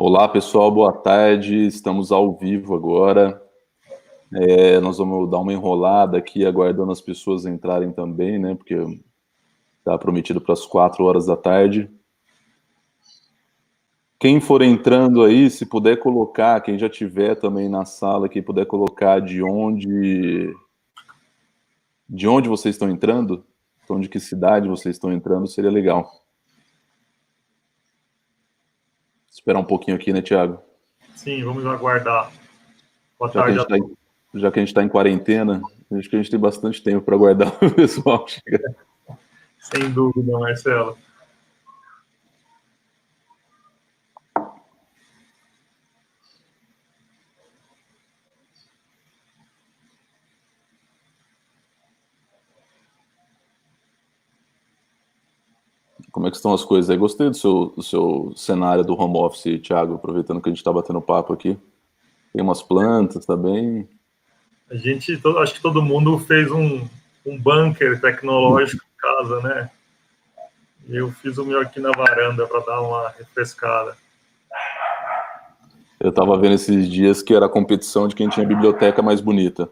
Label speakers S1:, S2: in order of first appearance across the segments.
S1: Olá, pessoal, boa tarde. Estamos ao vivo agora. Nós vamos dar uma enrolada aqui, aguardando as pessoas entrarem também, né? Porque está prometido para as 4 horas da tarde. Quem for entrando aí, se puder colocar, quem já tiver também na sala, quem puder colocar de onde vocês estão entrando, então de que cidade vocês estão entrando, seria legal. Esperar um pouquinho aqui, né, Thiago?
S2: Sim, vamos aguardar. Boa tarde a todos.
S1: Já que a gente está em quarentena, acho que a gente tem bastante tempo para aguardar o pessoal chegar.
S2: Sem dúvida, Marcelo.
S1: Como é que estão as coisas aí? Gostei do seu cenário do home office, Thiago, aproveitando que a gente está batendo papo aqui. Tem umas plantas também.
S2: Acho que todo mundo fez um bunker tecnológico em casa, né? Eu fiz o meu aqui na varanda para dar uma refrescada.
S1: Eu estava vendo esses dias que era a competição de quem tinha a biblioteca mais bonita.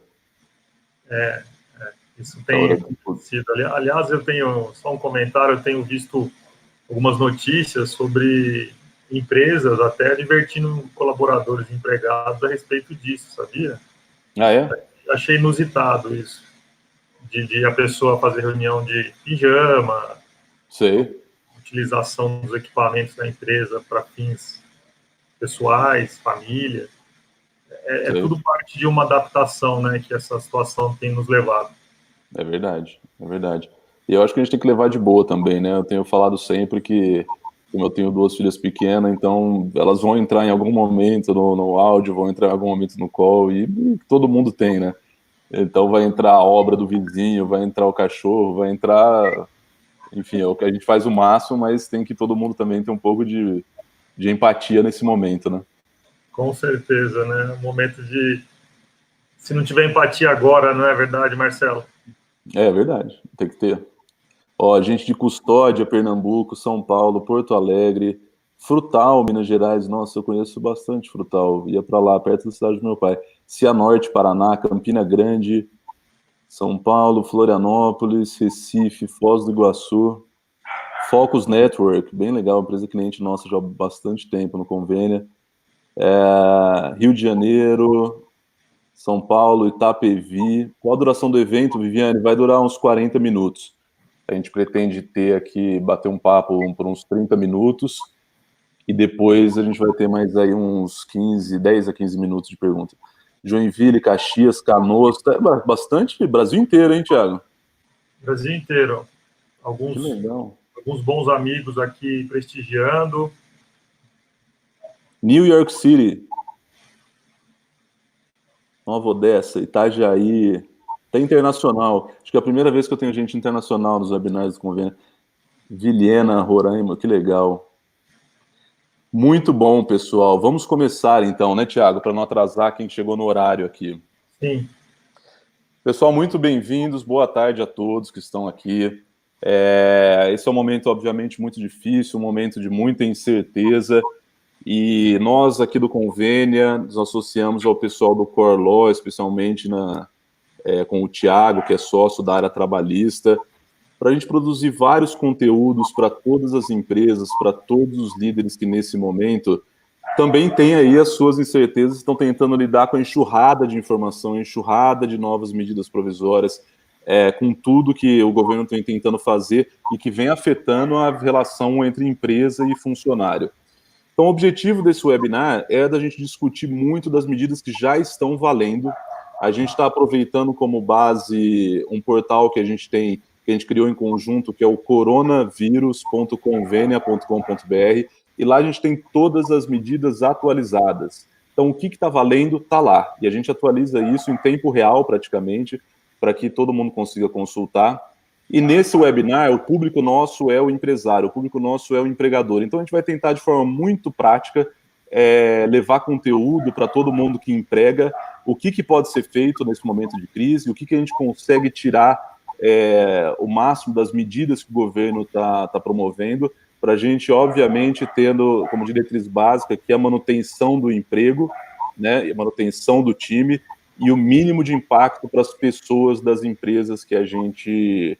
S2: Isso tem acontecido. Aliás, eu tenho só um comentário, eu tenho visto algumas notícias sobre empresas até divertindo colaboradores empregados a respeito disso, sabia?
S1: Ah, é?
S2: Achei inusitado isso, de a pessoa fazer reunião de pijama,
S1: Sei.
S2: utilização dos equipamentos da empresa para fins pessoais, família. É
S1: Sei.
S2: tudo parte de uma adaptação, né, que essa situação tem nos levado.
S1: É verdade, é verdade. E eu acho que a gente tem que levar de boa também, né? Eu tenho falado sempre que, como eu tenho 2 filhas pequenas, então elas vão entrar em algum momento no áudio, vão entrar em algum momento no call, e todo mundo tem, né? Então vai entrar a obra do vizinho, vai entrar o cachorro, vai entrar... Enfim, é o que a gente faz o máximo, mas tem que todo mundo também ter um pouco de empatia nesse momento, né?
S2: Com certeza, né? Um momento de... Se não tiver empatia agora, não é verdade, Marcelo?
S1: É verdade, tem que ter. Ó, gente de Custódia, Pernambuco, São Paulo, Porto Alegre, Frutal, Minas Gerais. Nossa, eu conheço bastante Frutal. Ia para lá, perto da cidade do meu pai. Cianorte, Paraná, Campina Grande, São Paulo, Florianópolis, Recife, Foz do Iguaçu. Focus Network, bem legal, empresa cliente nossa já há bastante tempo no convênio. Rio de Janeiro, São Paulo, Itapevi. Qual a duração do evento, Viviane? Vai durar uns 40 minutos. A gente pretende ter aqui, bater um papo por uns 30 minutos, e depois a gente vai ter mais aí uns 10 a 15 minutos de pergunta. Joinville, Caxias, Canoas, bastante, Brasil inteiro, hein, Thiago?
S2: Brasil inteiro.
S1: Que legal.
S2: Alguns bons amigos aqui prestigiando.
S1: New York City, Nova Odessa, Itajaí, até internacional. Acho que é a primeira vez que eu tenho gente internacional nos webinars do convênio. Vilhena, Roraima, que legal. Muito bom, pessoal. Vamos começar então, né, Thiago, para não atrasar quem chegou no horário aqui.
S2: Sim.
S1: Pessoal, muito bem-vindos. Boa tarde a todos que estão aqui. Esse é um momento, obviamente, muito difícil, um momento de muita incerteza. E nós aqui do Convênia nos associamos ao pessoal do Core Law, especialmente com o Thiago, que é sócio da área trabalhista, para a gente produzir vários conteúdos para todas as empresas, para todos os líderes que nesse momento também têm aí as suas incertezas, estão tentando lidar com a enxurrada de informação, a enxurrada de novas medidas provisórias, com tudo que o governo tem tentando fazer e que vem afetando a relação entre empresa e funcionário. Então, o objetivo desse webinar é da gente discutir muito das medidas que já estão valendo. A gente está aproveitando como base um portal que a gente criou em conjunto, que é o coronavírus.convenia.com.br, e lá a gente tem todas as medidas atualizadas. Então, o que está valendo está lá, e a gente atualiza isso em tempo real, praticamente, para que todo mundo consiga consultar. E nesse webinar, o público nosso é o empresário, o público nosso é o empregador. Então, a gente vai tentar, de forma muito prática, levar conteúdo para todo mundo que emprega, o que pode ser feito nesse momento de crise, o que a gente consegue tirar o máximo das medidas que o governo está promovendo, para a gente, obviamente, tendo como diretriz básica aqui a manutenção do emprego, né, e a manutenção do time e o mínimo de impacto para as pessoas das empresas que a gente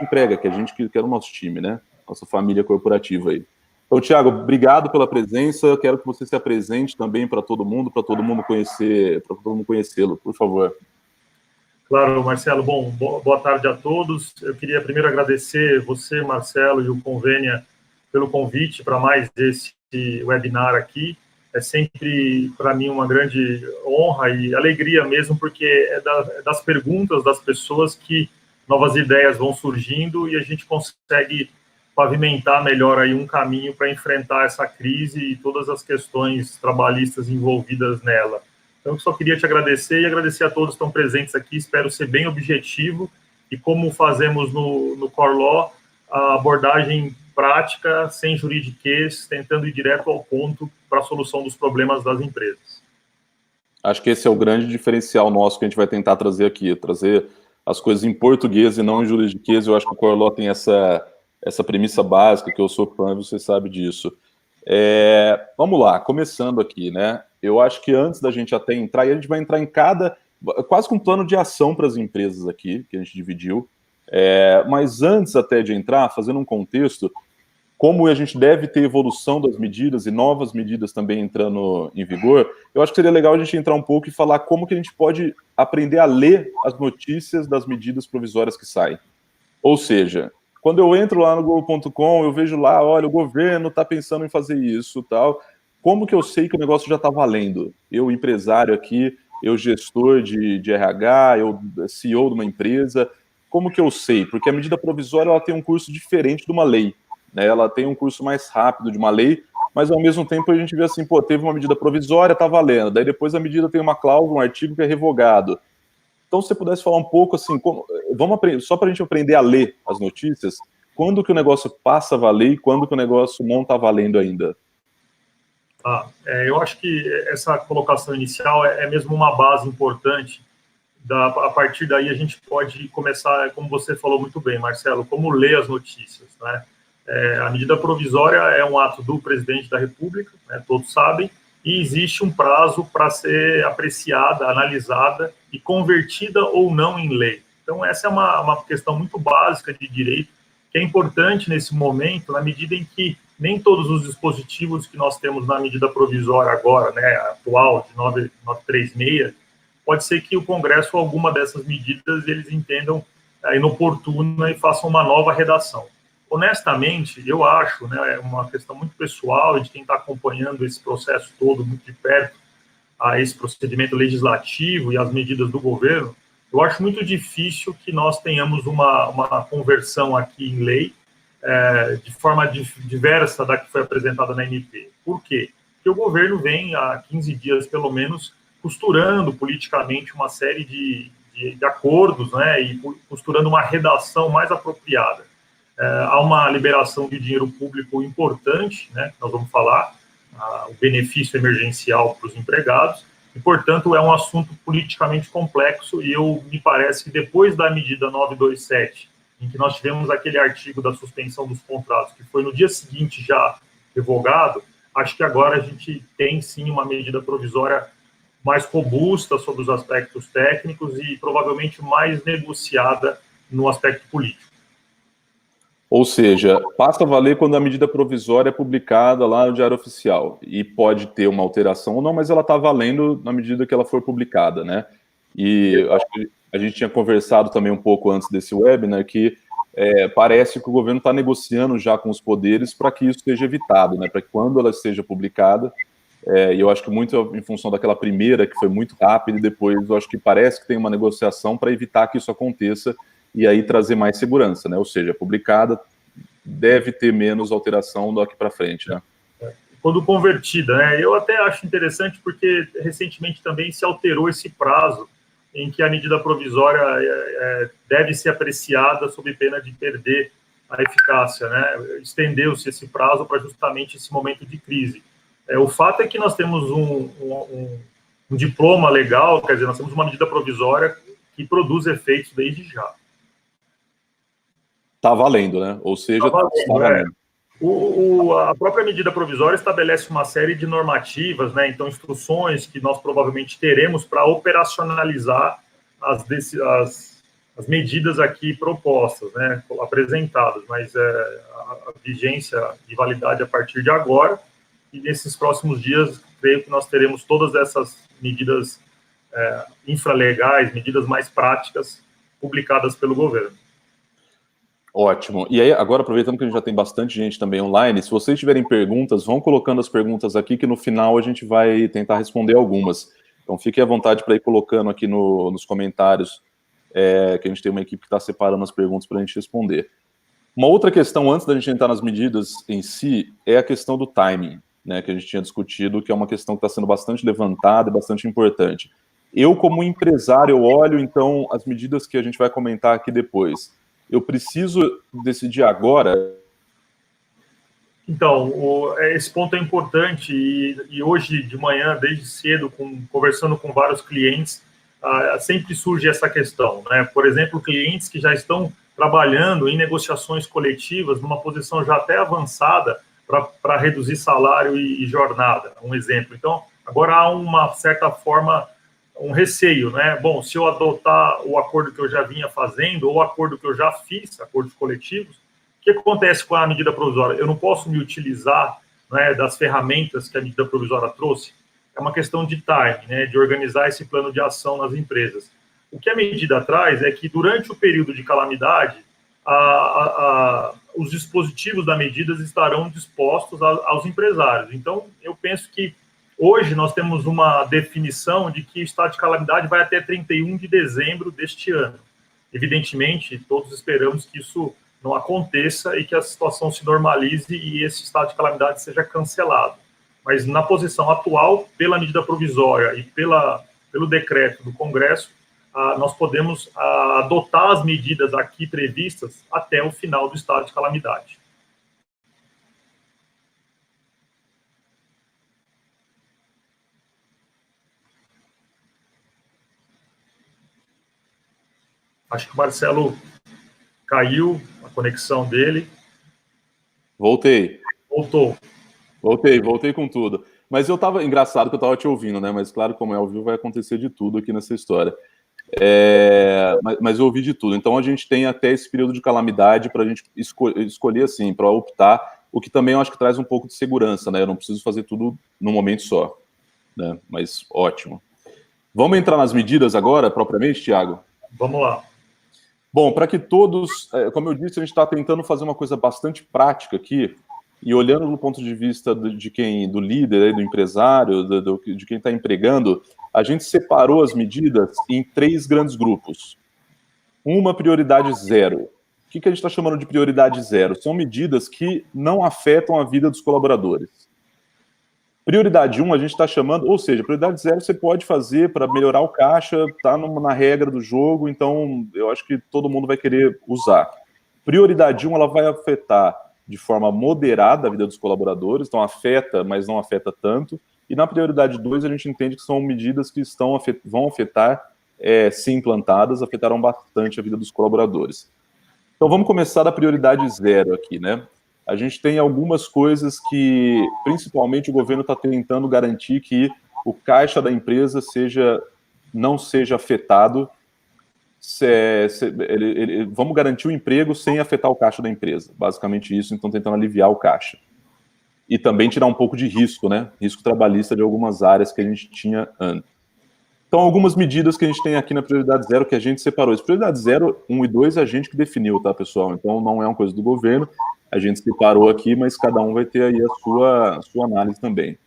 S1: emprega, que é o nosso time, né, nossa família corporativa aí. Então, Thiago, obrigado pela presença. Eu quero que você se apresente também para todo mundo conhecê-lo, por favor.
S2: Claro, Marcelo. Bom, boa tarde a todos. Eu queria primeiro agradecer você, Marcelo, e o Convênia pelo convite para mais esse webinar aqui. É sempre, para mim, uma grande honra e alegria mesmo, porque é das perguntas das pessoas que novas ideias vão surgindo e a gente consegue pavimentar melhor aí um caminho para enfrentar essa crise e todas as questões trabalhistas envolvidas nela. Então, eu só queria te agradecer e agradecer a todos que estão presentes aqui. Espero ser bem objetivo e, como fazemos no Core Law, a abordagem prática, sem juridiquês, tentando ir direto ao ponto para a solução dos problemas das empresas.
S1: Acho que esse é o grande diferencial nosso que a gente vai tentar trazer aqui, trazer as coisas em português e não em juridiquês. Eu acho que o Core Law tem essa premissa básica, que eu sou fã, você sabe disso. Vamos lá, começando aqui, né? Eu acho que antes da gente até entrar, e a gente vai entrar em quase com um plano de ação para as empresas aqui, que a gente dividiu, mas antes até de entrar, fazendo um contexto, como a gente deve ter evolução das medidas e novas medidas também entrando em vigor, eu acho que seria legal a gente entrar um pouco e falar como que a gente pode aprender a ler as notícias das medidas provisórias que saem. Ou seja, quando eu entro lá no Globo.com, eu vejo lá, olha, o governo está pensando em fazer isso, tal. Como que eu sei que o negócio já está valendo? Eu, empresário aqui, eu gestor de RH, eu CEO de uma empresa, como que eu sei? Porque a medida provisória ela tem um curso diferente de uma lei, né? Ela tem um curso mais rápido de uma lei, mas ao mesmo tempo a gente vê assim, pô, teve uma medida provisória, está valendo, daí depois a medida tem uma cláusula, um artigo que é revogado. Então, se você pudesse falar um pouco assim, só para a gente aprender a ler as notícias, quando que o negócio passa a valer e quando que o negócio não está valendo ainda?
S2: Eu acho que essa colocação inicial é mesmo uma base importante. A partir daí a gente pode começar, como você falou muito bem, Marcelo, como ler as notícias, né? A medida provisória é um ato do presidente da República, né, todos sabem, e existe um prazo para ser apreciada, analisada e convertida ou não em lei. Então, essa é uma questão muito básica de direito, que é importante nesse momento, na medida em que nem todos os dispositivos que nós temos na medida provisória agora, né, atual, de 936, pode ser que o Congresso, alguma dessas medidas, eles entendam inoportuna e façam uma nova redação. Honestamente, eu acho, né, é uma questão muito pessoal de quem está acompanhando esse processo todo muito de perto, a esse procedimento legislativo e as medidas do governo, eu acho muito difícil que nós tenhamos uma conversão aqui em lei de forma diversa da que foi apresentada na MP. Por quê? Porque o governo vem, há 15 dias pelo menos, costurando politicamente uma série de acordos, né, e costurando uma redação mais apropriada. Há uma liberação de dinheiro público importante, né, nós vamos falar, o benefício emergencial para os empregados, e, portanto, é um assunto politicamente complexo, e me parece que depois da medida 927, em que nós tivemos aquele artigo da suspensão dos contratos, que foi no dia seguinte já revogado, acho que agora a gente tem, sim, uma medida provisória mais robusta sobre os aspectos técnicos e provavelmente mais negociada no aspecto político.
S1: Ou seja, passa a valer quando a medida provisória é publicada lá no Diário Oficial. E pode ter uma alteração ou não, mas ela está valendo na medida que ela for publicada, né? E acho que a gente tinha conversado também um pouco antes desse webinar que parece que o governo está negociando já com os poderes para que isso seja evitado, né? Para que quando ela seja publicada, e eu acho que muito em função daquela primeira, que foi muito rápida, e depois eu acho que parece que tem uma negociação para evitar que isso aconteça e aí trazer mais segurança, né? Ou seja, publicada deve ter menos alteração daqui para frente, né?
S2: Quando convertida, né? Eu até acho interessante porque recentemente também se alterou esse prazo em que a medida provisória deve ser apreciada sob pena de perder a eficácia, né? Estendeu-se esse prazo para justamente esse momento de crise. O fato é que nós temos um diploma legal, quer dizer, nós temos uma medida provisória que produz efeitos desde já.
S1: Está valendo, né? Ou seja, está valendo.
S2: A própria medida provisória estabelece uma série de normativas, né? Então, instruções que nós provavelmente teremos para operacionalizar as medidas aqui propostas, né? Apresentadas, mas a vigência de validade a partir de agora, e nesses próximos dias, creio que nós teremos todas essas medidas infralegais, medidas mais práticas, publicadas pelo governo.
S1: Ótimo. E aí, agora, aproveitando que a gente já tem bastante gente também online, se vocês tiverem perguntas, vão colocando as perguntas aqui, que no final a gente vai tentar responder algumas. Então, fiquem à vontade para ir colocando aqui nos comentários, que a gente tem uma equipe que está separando as perguntas para a gente responder. Uma outra questão, antes da gente entrar nas medidas em si, é a questão do timing, né, que a gente tinha discutido, que é uma questão que está sendo bastante levantada e bastante importante. Eu, como empresário, eu olho, então, as medidas que a gente vai comentar aqui depois. Eu preciso decidir agora?
S2: Então, esse ponto é importante e hoje de manhã, desde cedo, conversando com vários clientes, sempre surge essa questão, né? Por exemplo, clientes que já estão trabalhando em negociações coletivas numa posição já até avançada para reduzir salário e jornada, um exemplo. Então, agora há uma certa forma, um receio, né? Bom, se eu adotar o acordo que eu já vinha fazendo, ou o acordo que eu já fiz, acordos coletivos, o que acontece com a medida provisória? Eu não posso me utilizar, né, das ferramentas que a medida provisória trouxe? É uma questão de time, né, de organizar esse plano de ação nas empresas. O que a medida traz é que, durante o período de calamidade, os dispositivos da medida estarão dispostos aos empresários. Então, eu penso que hoje nós temos uma definição de que o estado de calamidade vai até 31 de dezembro deste ano. Evidentemente, todos esperamos que isso não aconteça e que a situação se normalize e esse estado de calamidade seja cancelado. Mas na posição atual, pela medida provisória e pelo decreto do Congresso, nós podemos adotar as medidas aqui previstas até o final do estado de calamidade. Acho que o Marcelo caiu, a conexão dele.
S1: Voltei.
S2: Voltou.
S1: Voltei com tudo. Mas engraçado que eu estava te ouvindo, né? Mas claro, como é ao vivo, vai acontecer de tudo aqui nessa história. Mas eu ouvi de tudo. Então a gente tem até esse período de calamidade para a gente escolher assim, para optar, o que também eu acho que traz um pouco de segurança, né? Eu não preciso fazer tudo num momento só, né? Mas ótimo. Vamos entrar nas medidas agora, propriamente, Thiago?
S2: Vamos lá.
S1: Bom, para que todos, como eu disse, a gente está tentando fazer uma coisa bastante prática aqui, e olhando do ponto de vista do líder, do empresário, de quem está empregando, a gente separou as medidas em 3 grandes grupos. Uma, prioridade 0. O que a gente está chamando de prioridade 0? São medidas que não afetam a vida dos colaboradores. Prioridade 1, a gente está chamando, ou seja, prioridade 0 você pode fazer para melhorar o caixa, está na regra do jogo, então eu acho que todo mundo vai querer usar. Prioridade 1, ela vai afetar de forma moderada a vida dos colaboradores, então afeta, mas não afeta tanto. E na prioridade 2, a gente entende que são medidas que vão afetar, se implantadas, afetarão bastante a vida dos colaboradores. Então vamos começar da prioridade 0 aqui, né? A gente tem algumas coisas que, principalmente, o governo está tentando garantir que o caixa da empresa não seja afetado. Vamos garantir o emprego sem afetar o caixa da empresa. Basicamente isso, então tentando aliviar o caixa. E também tirar um pouco de risco, né? Risco trabalhista de algumas áreas que a gente tinha antes. Então, algumas medidas que a gente tem aqui na prioridade 0 que a gente separou. Essa prioridade 0, 1 e 2 a gente que definiu, tá, pessoal? Então, não é uma coisa do governo. A gente separou aqui, mas cada um vai ter aí a sua análise também.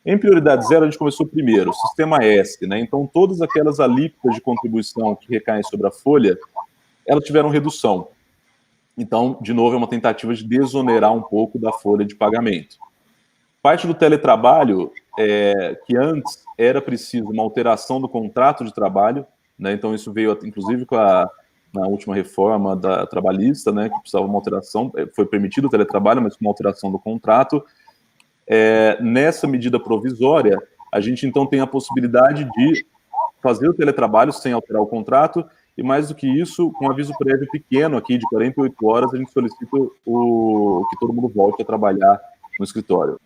S1: Em prioridade 0, a gente começou primeiro, Sistema S, né? Então, todas aquelas alíquotas de contribuição que recaem sobre a folha, elas tiveram redução. Então, de novo, é uma tentativa de desonerar um pouco da folha de pagamento. Parte do teletrabalho, que antes era preciso uma alteração do contrato de trabalho, né? Então, isso veio, inclusive, na última reforma da trabalhista, né, que precisava de uma alteração, foi permitido o teletrabalho, mas com uma alteração do contrato. Nessa medida provisória, a gente então tem a possibilidade de fazer o teletrabalho sem alterar o contrato e mais do que isso, com aviso prévio pequeno aqui, de 48 horas, a gente solicita que todo mundo volte a trabalhar no escritório.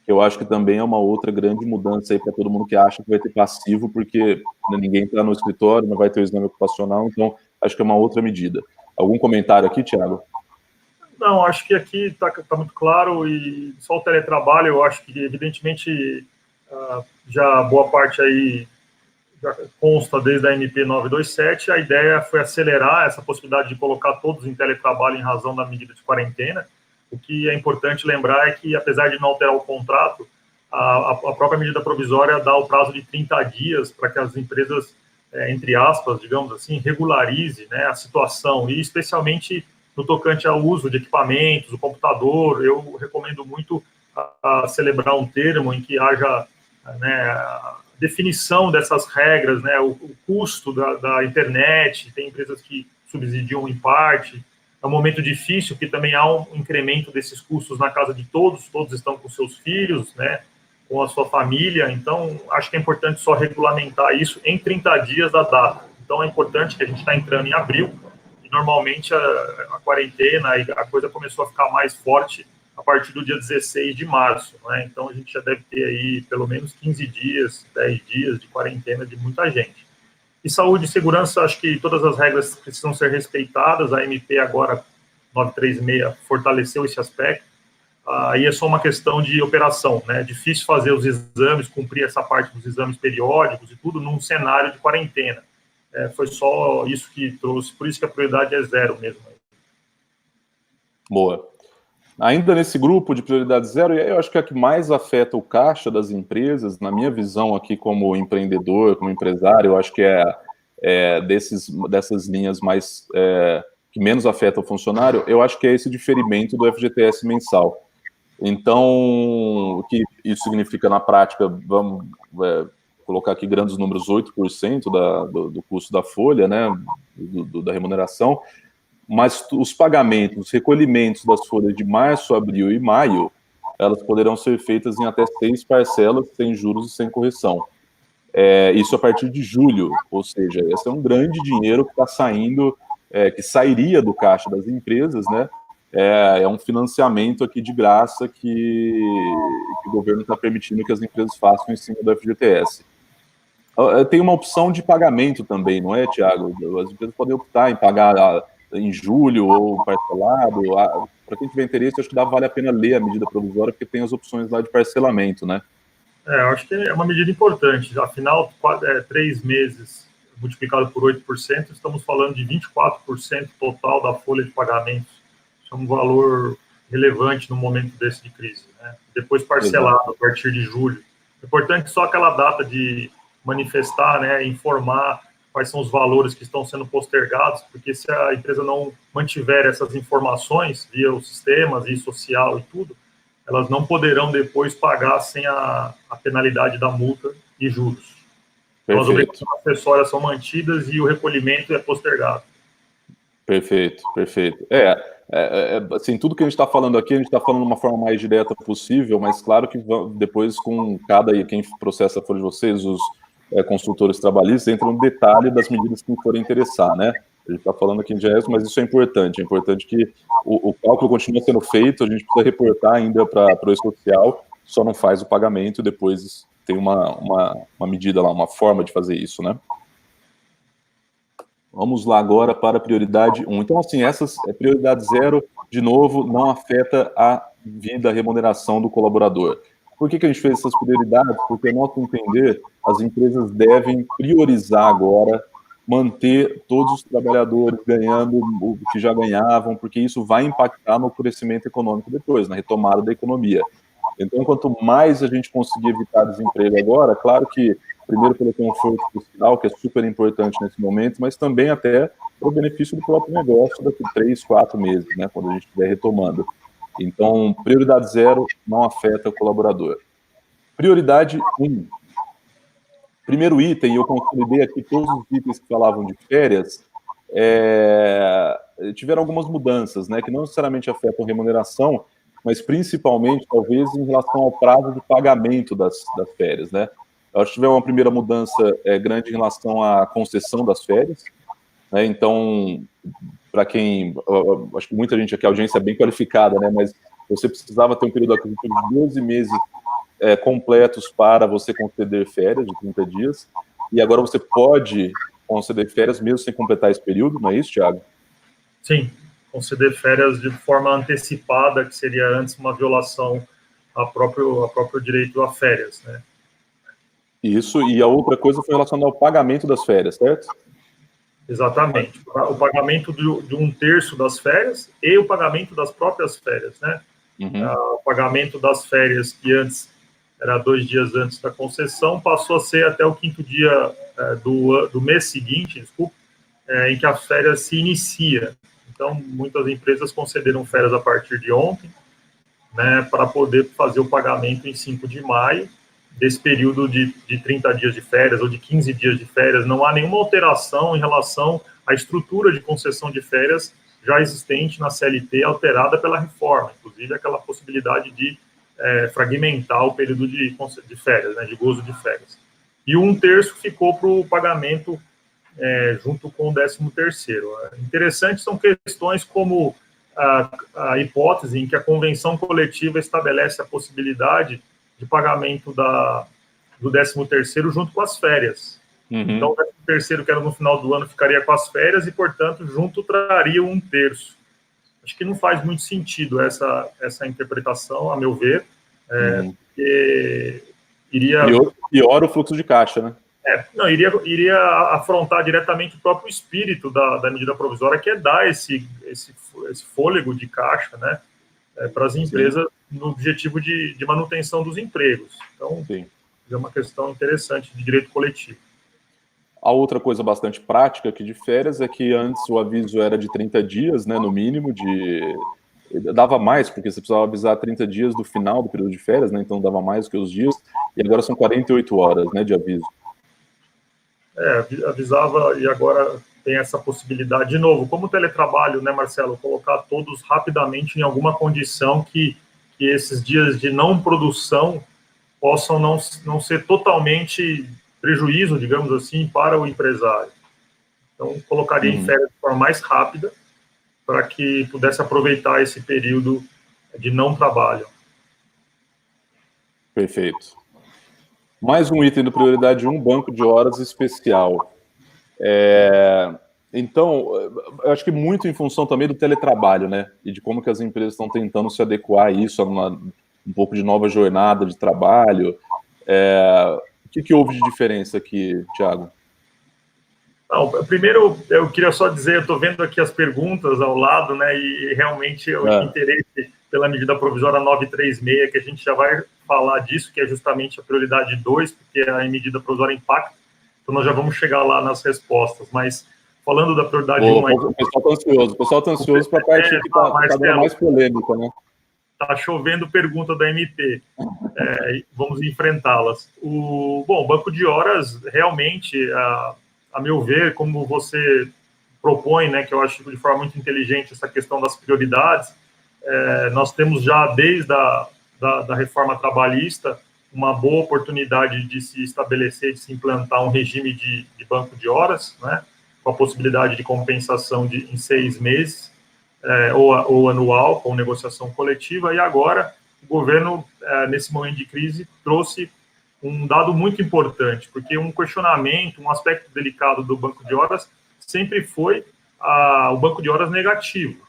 S1: Eu acho que também é uma outra grande mudança aí para todo mundo que acha que vai ter passivo, porque ninguém está no escritório, não vai ter o exame ocupacional, então acho que é uma outra medida. Algum comentário aqui, Thiago?
S2: Não, acho que aqui está muito claro, e só o teletrabalho, eu acho que, evidentemente, já boa parte aí já consta desde a MP 927, a ideia foi acelerar essa possibilidade de colocar todos em teletrabalho em razão da medida de quarentena. O que é importante lembrar é que, apesar de não alterar o contrato, a própria medida provisória dá o prazo de 30 dias para que as empresas, entre aspas, digamos assim, regularize, né, a situação, e especialmente no tocante ao uso de equipamentos, o computador. Eu recomendo muito a celebrar um termo em que haja, né, definição dessas regras, né, o custo da internet. Tem empresas que subsidiam em parte. É um momento difícil, porque também há um incremento desses custos na casa de todos estão com seus filhos, né, com a sua família. Então, acho que é importante só regulamentar isso em 30 dias da data. Então, é importante que a gente está entrando em abril, e normalmente a quarentena e a coisa começou a ficar mais forte a partir do dia 16 de março, né? Então, a gente já deve ter aí pelo menos 15 dias, 10 dias de quarentena de muita gente. E saúde e segurança, acho que todas as regras precisam ser respeitadas. A MP agora, 936, fortaleceu esse aspecto. Aí é só uma questão de operação, né? É difícil fazer os exames, cumprir essa parte dos exames periódicos e tudo num cenário de quarentena. Foi só isso que trouxe, por isso que a prioridade é zero mesmo.
S1: Boa. Ainda nesse grupo de prioridade zero, eu acho que a que mais afeta o caixa das empresas, na minha visão aqui como empreendedor, como empresário, eu acho que dessas linhas mais que menos afeta o funcionário, eu acho que é esse diferimento do FGTS mensal. Então, o que isso significa na prática, vamos colocar aqui grandes números, 8% do custo da folha, né, da remuneração, mas os pagamentos, os recolhimentos das folhas de março, abril e maio, elas poderão ser feitas em até 6 parcelas, sem juros e sem correção. Isso a partir de julho, ou seja, esse é um grande dinheiro que está saindo, que sairia do caixa das empresas, né? É um financiamento aqui de graça que o governo está permitindo que as empresas façam em cima do FGTS. Tem uma opção de pagamento também, não é, Thiago? As empresas podem optar em pagar em julho ou parcelado. Para quem tiver interesse, acho que vale a pena ler a medida provisória, porque tem as opções lá de parcelamento, né?
S2: Eu acho que é uma medida importante. Afinal, 3 meses multiplicado por 8%, estamos falando de 24% total da folha de pagamentos. Isso é um valor relevante no momento desse de crise, né? Depois parcelado a partir de julho. É importante só aquela data de manifestar, né, informar quais são os valores que estão sendo postergados, porque se a empresa não mantiver essas informações via os sistemas e social e tudo, elas não poderão depois pagar sem a penalidade da multa e juros. Então, as obrigações acessórias são mantidas e o recolhimento é postergado.
S1: Perfeito, perfeito. Assim, tudo que a gente está falando aqui, a gente está falando de uma forma mais direta possível, mas claro que depois com quem processa a folha de vocês, os consultores trabalhistas, entra no detalhe das medidas que forem interessar, né? A gente está falando aqui em gerais, mas isso é importante que o cálculo continue sendo feito, a gente precisa reportar ainda para o E-Social, só não faz o pagamento e depois tem uma medida lá, uma forma de fazer isso, né? Vamos lá agora para a prioridade 1. Então, assim, essas prioridade 0, de novo, não afeta a vida, a remuneração do colaborador. Por que a gente fez essas prioridades? Porque, ao nosso entender, as empresas devem priorizar agora manter todos os trabalhadores ganhando o que já ganhavam, porque isso vai impactar no crescimento econômico depois, na retomada da economia. Então, quanto mais a gente conseguir evitar desemprego agora, claro que primeiro pelo conforto social, que é super importante nesse momento, mas também até para o benefício do próprio negócio daqui 3, 4 meses, né, quando a gente estiver retomando. Então, prioridade 0 não afeta o colaborador. Prioridade 1. Primeiro item, eu consolidei aqui todos os itens que falavam de férias, tiveram algumas mudanças, né, que não necessariamente afetam remuneração, mas principalmente, talvez, em relação ao prazo de pagamento das férias, né. Eu acho que tiver uma primeira mudança grande em relação à concessão das férias. né? Então, para quem, acho que muita gente aqui, a audiência é bem qualificada, né? Mas você precisava ter um período aqui de 12 meses completos para você conceder férias de 30 dias, e agora você pode conceder férias mesmo sem completar esse período, não é isso, Thiago?
S2: Sim, conceder férias de forma antecipada, que seria antes uma violação a próprio direito a férias, né?
S1: Isso, e a outra coisa foi relacionada ao pagamento das férias, certo?
S2: Exatamente. O pagamento de um terço das férias e o pagamento das próprias férias, né?
S1: Uhum.
S2: O pagamento das férias, que antes era 2 dias antes da concessão, passou a ser até o 5º dia do mês seguinte, desculpa, em que as férias se inicia. Então, muitas empresas concederam férias a partir de ontem, né, para poder fazer o pagamento em 5 de maio, desse período de 30 dias de férias ou de 15 dias de férias. Não há nenhuma alteração em relação à estrutura de concessão de férias já existente na CLT, alterada pela reforma, inclusive aquela possibilidade de fragmentar o período de férias, né, de gozo de férias. E 1/3 ficou para o pagamento junto com o 13º. Interessante são questões como a hipótese em que a convenção coletiva estabelece a possibilidade de pagamento do 13º junto com as férias. Uhum. Então, o 13º, que era no final do ano, ficaria com as férias e, portanto, junto traria 1/3. Acho que não faz muito sentido essa interpretação, a meu ver, porque iria...
S1: Piora o fluxo de caixa, né?
S2: Não, iria afrontar diretamente o próprio espírito da medida provisória, que é dar esse fôlego de caixa, né, para as empresas. Sim. No objetivo de manutenção dos empregos. Então, sim, é uma questão interessante de direito coletivo.
S1: A outra coisa bastante prática aqui de férias é que antes o aviso era de 30 dias, né, no mínimo, dava mais, porque você precisava avisar 30 dias do final do período de férias, né, então dava mais do que os dias, e agora são 48 horas, né, de aviso.
S2: Avisava, e agora tem essa possibilidade, de novo, como o teletrabalho, né, Marcelo, colocar todos rapidamente em alguma condição que esses dias de não produção possam não ser totalmente prejuízo, digamos assim, para o empresário. Então, colocaria em férias de forma mais rápida para que pudesse aproveitar esse período de não trabalho.
S1: Perfeito. Mais um item do Prioridade 1, banco de horas especial. Então, eu acho que muito em função também do teletrabalho, né? E de como que as empresas estão tentando se adequar a isso, a um pouco de nova jornada de trabalho. O que houve de diferença aqui, Thiago?
S2: Não, primeiro, eu queria só dizer, eu estou vendo aqui as perguntas ao lado, né? E realmente o interesse pela medida provisória 936, que a gente já vai falar disso, que é justamente a prioridade 2, porque a medida provisória impacta. Então, nós já vamos chegar lá nas respostas, mas falando da prioridade 1...
S1: O pessoal está ansioso para a parte que está dando mais polêmica, né?
S2: Está chovendo pergunta da MP, vamos enfrentá-las. Bom, o banco de horas, realmente, a meu ver, como você propõe, né, que eu acho de forma muito inteligente essa questão das prioridades, nós temos já, desde da reforma trabalhista, uma boa oportunidade de se estabelecer, de se implantar um regime de banco de horas, né, com a possibilidade de compensação em 6 meses, ou anual, com negociação coletiva, e agora o governo, nesse momento de crise, trouxe um dado muito importante, porque um questionamento, um aspecto delicado do banco de horas sempre foi o banco de horas negativo,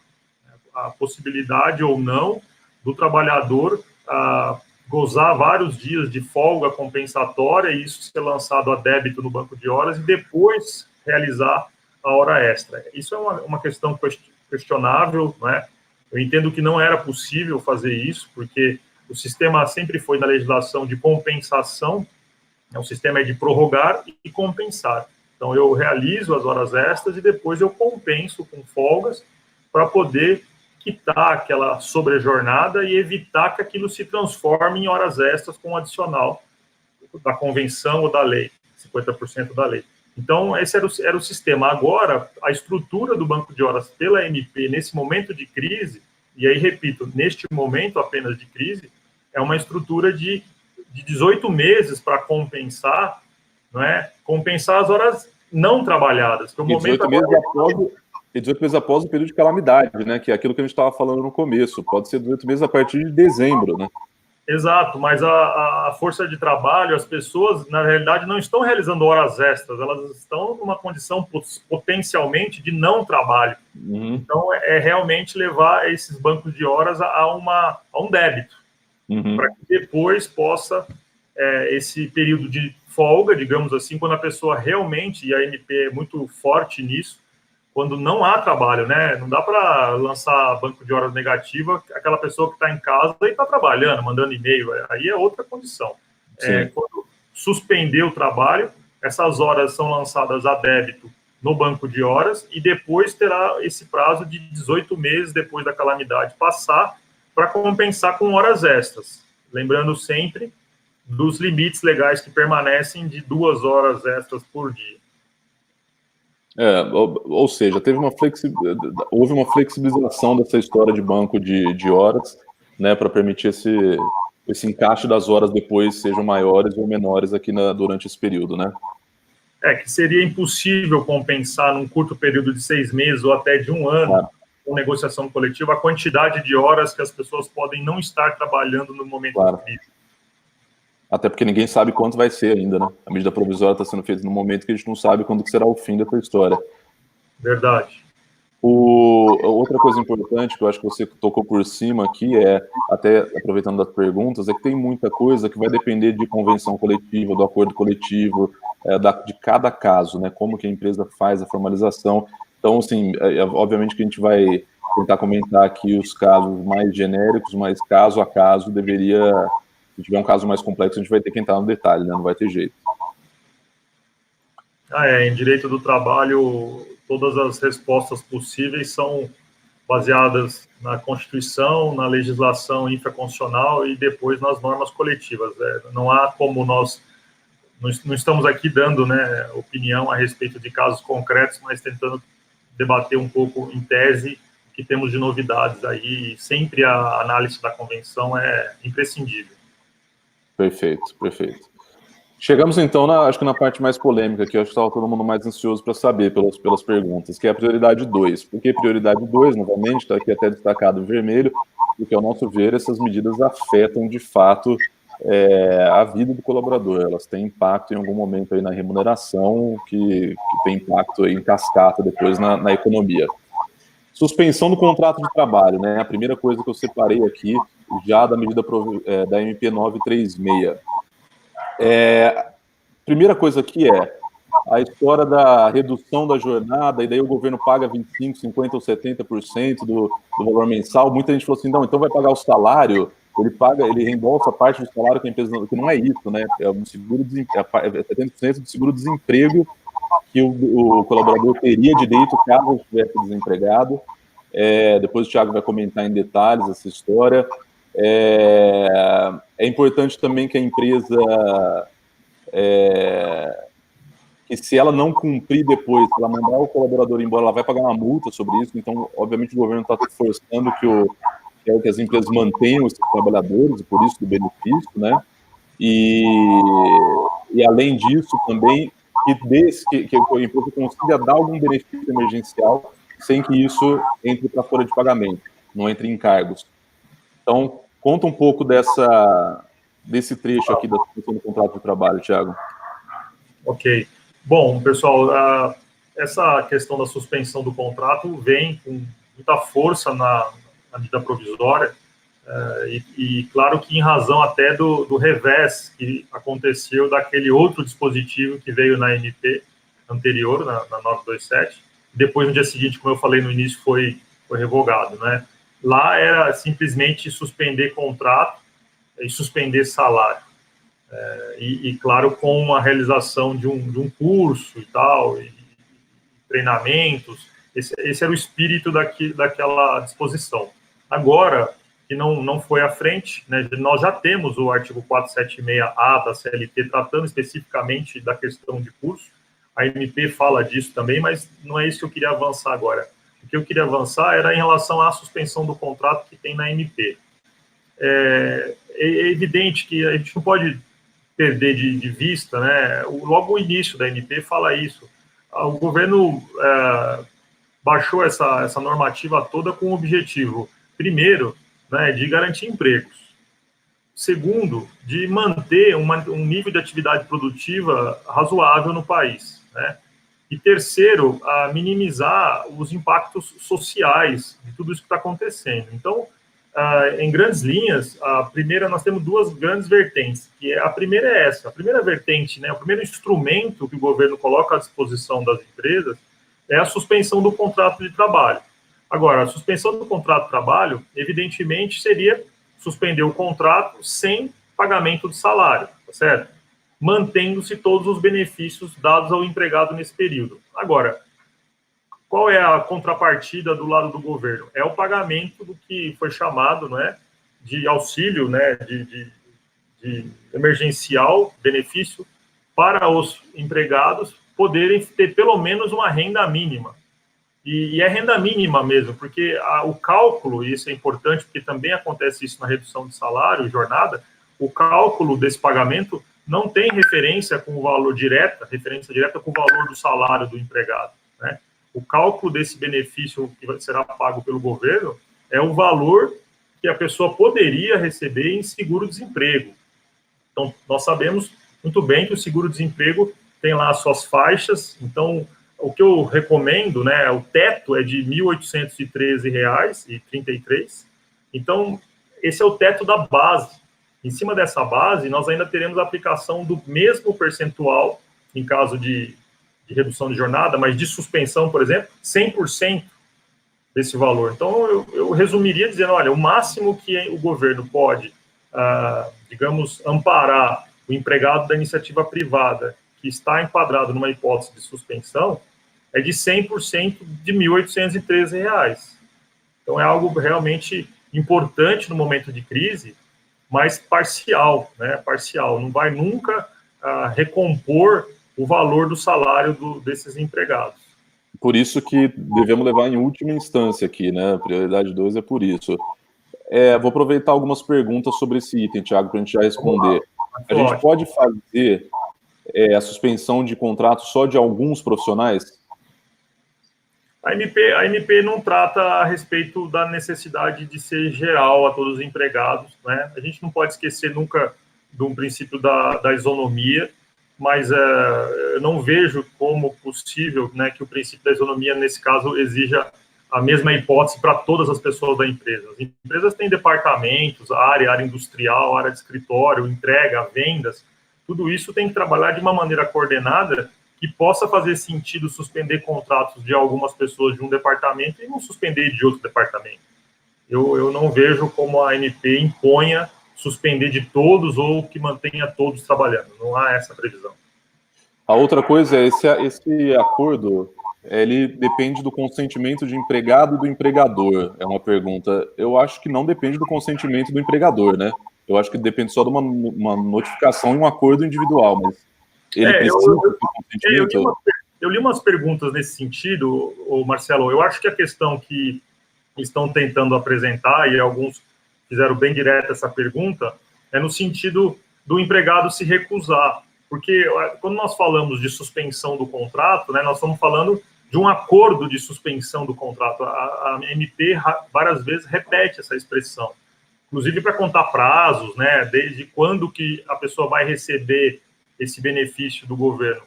S2: a possibilidade ou não do trabalhador gozar vários dias de folga compensatória e isso ser lançado a débito no banco de horas e depois realizar a hora extra. Isso é uma questão questionável, né? Eu entendo que não era possível fazer isso, porque o sistema sempre foi na legislação de compensação, o sistema é de prorrogar e compensar. Então, eu realizo as horas extras e depois eu compenso com folgas para poder quitar aquela sobrejornada e evitar que aquilo se transforme em horas extras com o adicional da convenção ou da lei, 50% da lei. Então, esse era o sistema. Agora, a estrutura do banco de horas pela MP, nesse momento de crise, e aí, repito, neste momento apenas de crise, é uma estrutura de 18 meses para compensar, não é? Compensar as horas não trabalhadas. Que o momento
S1: 18 meses após o período de calamidade, né? Que é aquilo que a gente estava falando no começo. Pode ser 18 meses a partir de dezembro, né?
S2: Exato, mas a força de trabalho, as pessoas, na realidade, não estão realizando horas extras, elas estão numa condição potencialmente de não trabalho.
S1: Uhum.
S2: Então, é realmente levar esses bancos de horas a um débito, para que depois possa, esse período de folga, digamos assim, quando a pessoa realmente, e a MP é muito forte nisso, quando não há trabalho, né? Não dá para lançar banco de horas negativa aquela pessoa que está em casa e está trabalhando, mandando e-mail. Aí é outra condição. Quando suspender o trabalho, essas horas são lançadas a débito no banco de horas e depois terá esse prazo de 18 meses depois da calamidade passar para compensar com horas extras. Lembrando sempre dos limites legais que permanecem de 2 horas extras por dia.
S1: Ou seja, houve uma flexibilização dessa história de banco de horas, né, para permitir esse encaixe das horas depois sejam maiores ou menores aqui durante esse período, né?
S2: Que seria impossível compensar num curto período de 6 meses ou até de um ano, com negociação coletiva, a quantidade de horas que as pessoas podem não estar trabalhando no momento de crise.
S1: Até porque ninguém sabe quanto vai ser ainda, né? A medida provisória está sendo feita no momento que a gente não sabe quando que será o fim dessa história.
S2: Verdade.
S1: Outra coisa importante que eu acho que você tocou por cima aqui, até aproveitando das perguntas, é que tem muita coisa que vai depender de convenção coletiva, do acordo coletivo, de cada caso, né? Como que a empresa faz a formalização. Então, assim, obviamente que a gente vai tentar comentar aqui os casos mais genéricos, mas caso a caso se tiver um caso mais complexo, a gente vai ter que entrar no detalhe, né? Não vai ter jeito.
S2: Em direito do trabalho, todas as respostas possíveis são baseadas na Constituição, na legislação infraconstitucional e depois nas normas coletivas. Não há como nós não estamos aqui dando, né, opinião a respeito de casos concretos, mas tentando debater um pouco em tese o que temos de novidades aí. E sempre a análise da convenção é imprescindível.
S1: Perfeito, perfeito. Chegamos então, acho que na parte mais polêmica, que eu acho que estava todo mundo mais ansioso para saber pelas perguntas, que é a prioridade 2. Por que prioridade 2? Novamente, está aqui até destacado em vermelho, porque ao nosso ver, essas medidas afetam de fato a vida do colaborador. Elas têm impacto em algum momento aí na remuneração, que tem impacto aí em cascata depois na economia. Suspensão do contrato de trabalho, né? A primeira coisa que eu separei aqui, já da medida da MP 936. Primeira coisa aqui é a história da redução da jornada, e daí o governo paga 25%, 50% ou 70% do valor mensal. Muita gente falou assim, não, então vai pagar o salário, ele reembolsa a parte do salário que a empresa, que não é isso, né? É um 70% do seguro-desemprego que o colaborador teria direito caso estivesse desempregado. Depois o Thiago vai comentar em detalhes essa história. É importante também que a empresa, que se ela não cumprir depois, se ela mandar o colaborador embora, ela vai pagar uma multa sobre isso. Então, obviamente, o governo está forçando que as empresas mantenham esses trabalhadores, e por isso do benefício, né? E além disso, também, que a empresa consiga dar algum benefício emergencial sem que isso entre para folha de pagamento, não entre em encargos. Então, conta um pouco desse trecho aqui da suspensão do contrato de trabalho, Thiago.
S2: Ok. Bom, pessoal, essa questão da suspensão do contrato vem com muita força na medida provisória, e claro que em razão até do revés que aconteceu daquele outro dispositivo que veio na MP anterior, na 927, depois no dia seguinte, como eu falei no início, foi revogado, né? Lá era simplesmente suspender contrato e suspender salário. E claro, com a realização de um curso e tal, e treinamentos, esse era o espírito daquela disposição. Agora, que não foi à frente, né, nós já temos o artigo 476A da CLT tratando especificamente da questão de curso, a MP fala disso também, mas não é isso que eu queria avançar agora. O que eu queria avançar era em relação à suspensão do contrato que tem na MP. É evidente que a gente não pode perder de vista, né? Logo o início da MP fala isso. o governo baixou essa normativa toda com o objetivo, primeiro, né, de garantir empregos. Segundo, de manter um nível de atividade produtiva razoável no país, né? E terceiro, a minimizar os impactos sociais de tudo isso que está acontecendo. Então, em grandes linhas, nós temos duas grandes vertentes, a primeira é essa. A primeira vertente, né, o primeiro instrumento que o governo coloca à disposição das empresas é a suspensão do contrato de trabalho. Agora, a suspensão do contrato de trabalho, evidentemente, seria suspender o contrato sem pagamento de salário, tá certo? Mantendo-se todos os benefícios dados ao empregado nesse período. Agora, qual é a contrapartida do lado do governo? É o pagamento do que foi chamado, né, de auxílio, né, de emergencial, benefício, para os empregados poderem ter pelo menos uma renda mínima. E é renda mínima mesmo, porque o cálculo, e isso é importante, porque também acontece isso na redução de salário, jornada, o cálculo desse pagamento não tem referência com o valor referência direta com o valor do salário do empregado, né? O cálculo desse benefício que será pago pelo governo é o valor que a pessoa poderia receber em seguro-desemprego. Então, nós sabemos muito bem que o seguro-desemprego tem lá as suas faixas, então o que eu recomendo, né, o teto é de R$ 1.813,33. Então, esse é o teto da base. Em cima dessa base, nós ainda teremos a aplicação do mesmo percentual, em caso de redução de jornada, mas de suspensão, por exemplo, 100% desse valor. Então, eu resumiria dizendo, olha, o máximo que o governo pode, digamos, amparar o empregado da iniciativa privada que está enquadrado numa hipótese de suspensão, é de 100% de R$ 1.813. Então, é algo realmente importante no momento de crise, mas parcial, né? Parcial. Não vai nunca recompor o valor do salário desses empregados.
S1: Por isso que devemos levar em última instância aqui, né? Prioridade 2 é por isso. Vou aproveitar algumas perguntas sobre esse item, Thiago, para a gente já responder. A gente pode fazer a suspensão de contrato só de alguns profissionais?
S2: A MP não trata a respeito da necessidade de ser geral a todos os empregados, né? A gente não pode esquecer nunca de um princípio da isonomia, mas eu não vejo como possível, né, que o princípio da isonomia, nesse caso, exija a mesma hipótese para todas as pessoas da empresa. As empresas têm departamentos, área industrial, área de escritório, entrega, vendas, tudo isso tem que trabalhar de uma maneira coordenada que possa fazer sentido suspender contratos de algumas pessoas de um departamento e não suspender de outro departamento. Eu não vejo como a ANP imponha suspender de todos ou que mantenha todos trabalhando. Não há essa previsão.
S1: A outra coisa é esse acordo, ele depende do consentimento de empregado e do empregador, é uma pergunta. Eu acho que não depende do consentimento do empregador, né? Eu acho que depende só de uma notificação e um acordo individual, mas ele precisa do consentimento?
S2: Eu li umas perguntas nesse sentido, Marcelo. Eu acho que a questão que estão tentando apresentar, e alguns fizeram bem direta essa pergunta, é no sentido do empregado se recusar. Porque quando nós falamos de suspensão do contrato, né, nós estamos falando de um acordo de suspensão do contrato. A MP várias vezes repete essa expressão, inclusive para contar prazos, né, desde quando que a pessoa vai receber esse benefício do governo.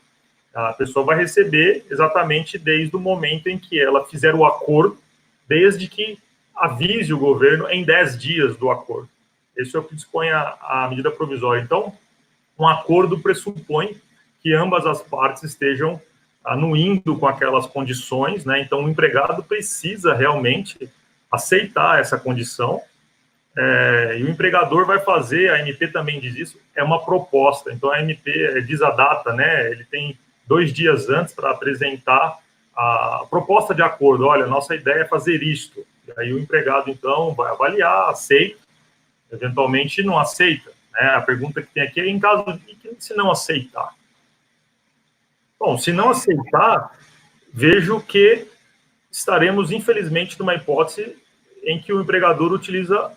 S2: A pessoa vai receber exatamente desde o momento em que ela fizer o acordo, desde que avise o governo em 10 dias do acordo. Esse é o que dispõe a medida provisória. Então, um acordo pressupõe que ambas as partes estejam anuindo com aquelas condições, né? Então, o empregado precisa realmente aceitar essa condição, e o empregador vai fazer, a ANP também diz isso, é uma proposta. Então, a ANP diz a data, né? Ele tem 2 dias antes para apresentar a proposta de acordo. Olha, nossa ideia é fazer isto. E aí o empregado, então, vai avaliar, aceita, eventualmente não aceita. Né? A pergunta que tem aqui é em caso de se não aceitar. Bom, se não aceitar, vejo que estaremos, infelizmente, numa hipótese em que o empregador utiliza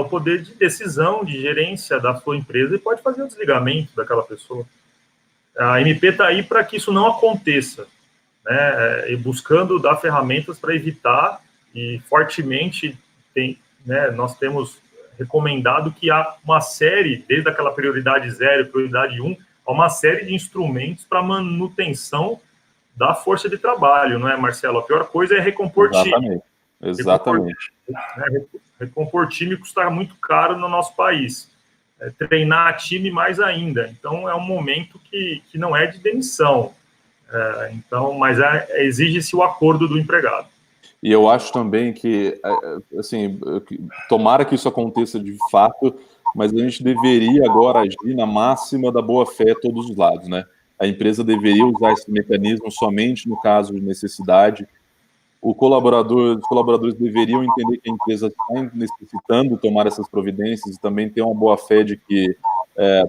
S2: o poder de decisão, de gerência da sua empresa e pode fazer o desligamento daquela pessoa. A MP está aí para que isso não aconteça. né, e buscando dar ferramentas para evitar, e fortemente nós temos recomendado que há uma série, desde aquela prioridade 0, prioridade 1, há uma série de instrumentos para manutenção da força de trabalho, não é, Marcelo? A pior coisa é recompor time.
S1: Exatamente.
S2: Recompor time custa muito caro no nosso país. Treinar time mais ainda. Então, é um momento que não é de demissão. Mas exige-se o acordo do empregado.
S1: E eu acho também que, assim, tomara que isso aconteça de fato, mas a gente deveria agora agir na máxima da boa-fé todos os lados, né? A empresa deveria usar esse mecanismo somente no caso de necessidade. Os colaboradores deveriam entender que a empresa está necessitando tomar essas providências e também ter uma boa-fé de que,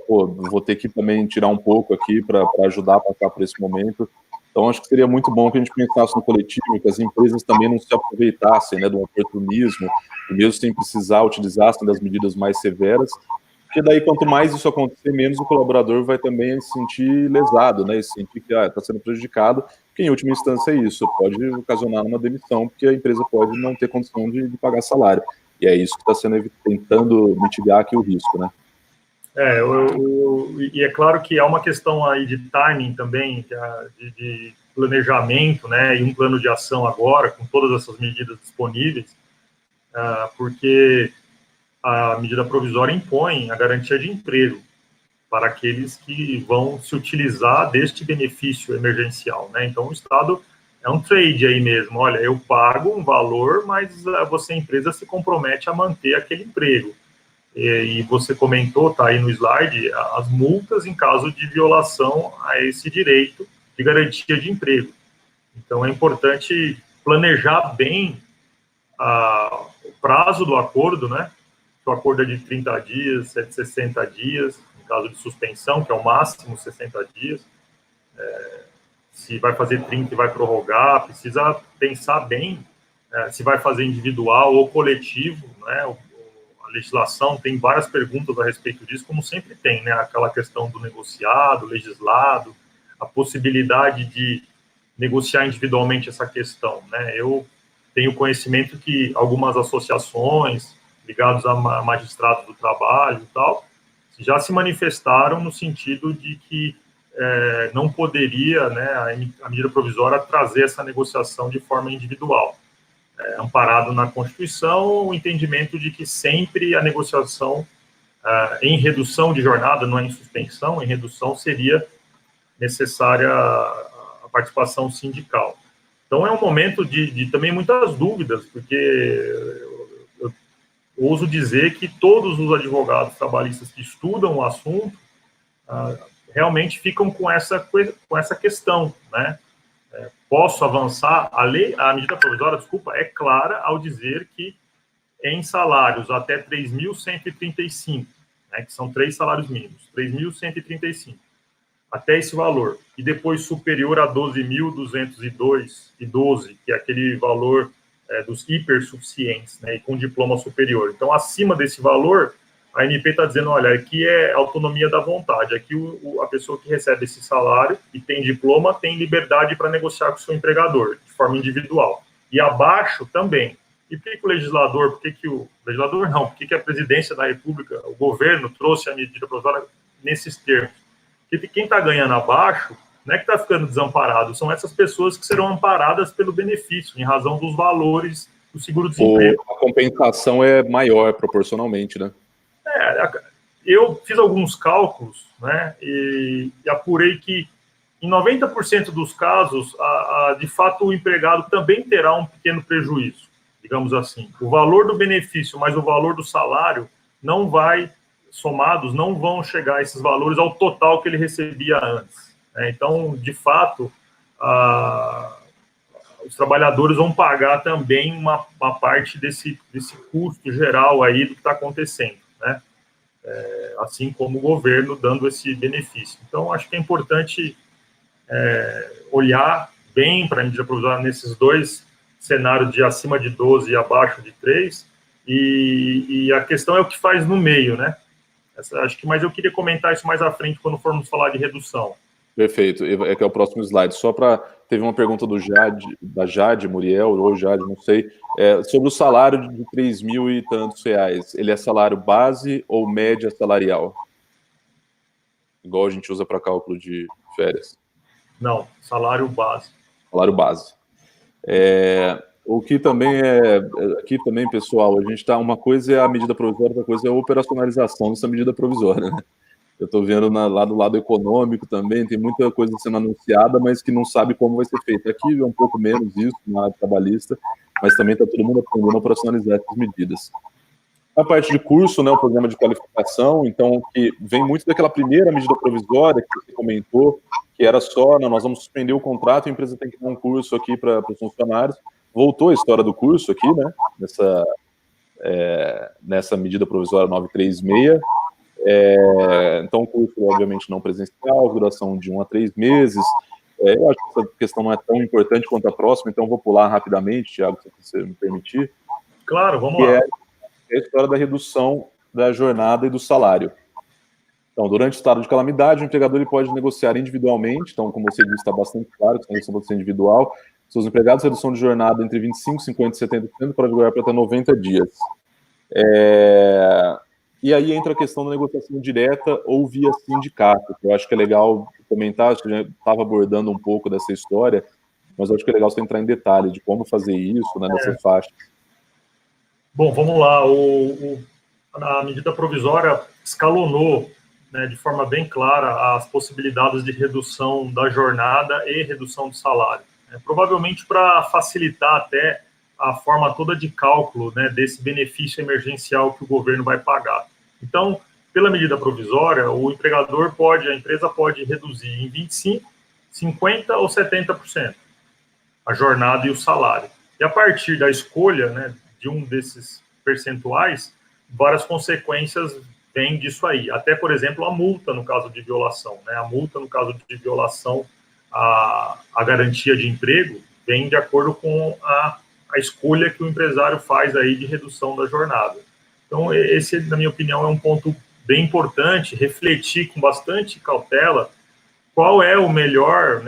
S1: vou ter que também tirar um pouco aqui para ajudar a passar por esse momento. Então, acho que seria muito bom que a gente pensasse no coletivo, que as empresas também não se aproveitassem, né, do oportunismo, e mesmo sem precisar, utilizassem das medidas mais severas, porque daí, quanto mais isso acontecer, menos o colaborador vai também se sentir lesado, né, e se sentir que está sendo prejudicado, que em última instância é isso, pode ocasionar uma demissão, porque a empresa pode não ter condição de pagar salário. E é isso que está sendo tentando mitigar aqui o risco, né?
S2: E é claro que há uma questão aí de timing também, de planejamento, né, e um plano de ação agora, com todas essas medidas disponíveis, porque a medida provisória impõe a garantia de emprego para aqueles que vão se utilizar deste benefício emergencial, né? Então, o Estado é um trade aí mesmo. Olha, eu pago um valor, mas você, empresa, se compromete a manter aquele emprego. E você comentou, tá aí no slide, as multas em caso de violação a esse direito de garantia de emprego. Então, é importante planejar bem o prazo do acordo, né? O acordo é de 30 dias, é de 60 dias, em caso de suspensão, que é o máximo 60 dias. Se vai fazer 30 e vai prorrogar, precisa pensar bem se vai fazer individual ou coletivo, né? A legislação tem várias perguntas a respeito disso, como sempre tem, né? Aquela questão do negociado, legislado, a possibilidade de negociar individualmente essa questão, né? Eu tenho conhecimento que algumas associações ligadas a magistrados do trabalho e tal, já se manifestaram no sentido de que não poderia, né, a medida provisória trazer essa negociação de forma individual. Amparado na Constituição, o entendimento de que sempre a negociação em redução de jornada, não é em suspensão, em redução seria necessária a participação sindical. Então, é um momento de também muitas dúvidas, porque eu ouso dizer que todos os advogados trabalhistas que estudam o assunto realmente ficam com essa questão, né? Posso avançar? A medida provisória, é clara ao dizer que em salários até 3.135, né, que são 3 salários mínimos, 3.135, até esse valor, e depois superior a 12.212, que é aquele valor dos hipersuficientes, né, e com diploma superior. Então, acima desse valor, a ANP está dizendo, olha, aqui é autonomia da vontade, aqui a pessoa que recebe esse salário e tem diploma tem liberdade para negociar com o seu empregador, de forma individual. E abaixo também. E por que o legislador, por que a presidência da República, o governo trouxe a medida provisória nesses termos? Porque quem está ganhando abaixo não é que está ficando desamparado, são essas pessoas que serão amparadas pelo benefício, em razão dos valores do seguro-desemprego.
S1: A compensação é maior proporcionalmente, né?
S2: Eu fiz alguns cálculos, né, e apurei que em 90% dos casos, de fato, o empregado também terá um pequeno prejuízo, digamos assim. O valor do benefício mais o valor do salário não vai, somados, não vão chegar a esses valores ao total que ele recebia antes, né? Então, de fato, os trabalhadores vão pagar também uma parte desse custo geral aí do que está acontecendo, né? Assim como o governo dando esse benefício. Então, acho que é importante olhar bem para a medida provisória nesses dois cenários de acima de 12 e abaixo de 3, e a questão é o que faz no meio, né? Mas eu queria comentar isso mais à frente, quando formos falar de redução.
S1: Perfeito, é que é o próximo slide. Só para teve uma pergunta da Jade Muriel, ou Jade, não sei, sobre o salário de 3 mil e tantos reais. Ele é salário base ou média salarial? Igual a gente usa para cálculo de férias.
S2: Não, salário base.
S1: Salário base. O que também aqui também, pessoal, a gente está, uma coisa é a medida provisória, outra coisa é a operacionalização dessa medida provisória, né? Eu estou vendo lá do lado econômico também, tem muita coisa sendo anunciada, mas que não sabe como vai ser feita. Aqui é um pouco menos isso, na área trabalhista, mas também está todo mundo aprendendo a operacionalizar essas medidas. A parte de curso, né, o programa de qualificação, então, que vem muito daquela primeira medida provisória que você comentou, que era só, nós vamos suspender o contrato, a empresa tem que dar um curso aqui para os funcionários. Voltou a história do curso aqui, né, nessa medida provisória 936. Então, o curso, obviamente, não presencial, duração de 1 a 3 meses. Eu acho que essa questão não é tão importante quanto a próxima, então vou pular rapidamente, Thiago, se você me permitir.
S2: Claro, vamos lá.
S1: É a história da redução da jornada e do salário. Então, durante o estado de calamidade, o empregador ele pode negociar individualmente, então, como você disse, está bastante claro que a negociação pode ser individual. Seus empregados, redução de jornada entre 25%, 50% e 70% para vigorar para até 90 dias. E aí entra a questão da negociação direta ou via sindicato, que eu acho que é legal comentar, acho que já estava abordando um pouco dessa história, mas eu acho que é legal você entrar em detalhe de como fazer isso, né, nessa faixa.
S2: Bom, vamos lá. A medida provisória escalonou, né, de forma bem clara as possibilidades de redução da jornada e redução do salário. Provavelmente para facilitar até a forma toda de cálculo, né, desse benefício emergencial que o governo vai pagar. Então, pela medida provisória, o empregador a empresa pode reduzir em 25%, 50% ou 70% a jornada e o salário. E a partir da escolha, né, de um desses percentuais, várias consequências vêm disso aí. Até, por exemplo, a multa no caso de violação. Né? A multa no caso de violação à garantia de emprego vem de acordo com a escolha que o empresário faz aí de redução da jornada. Então, esse, na minha opinião, é um ponto bem importante, refletir com bastante cautela qual é o melhor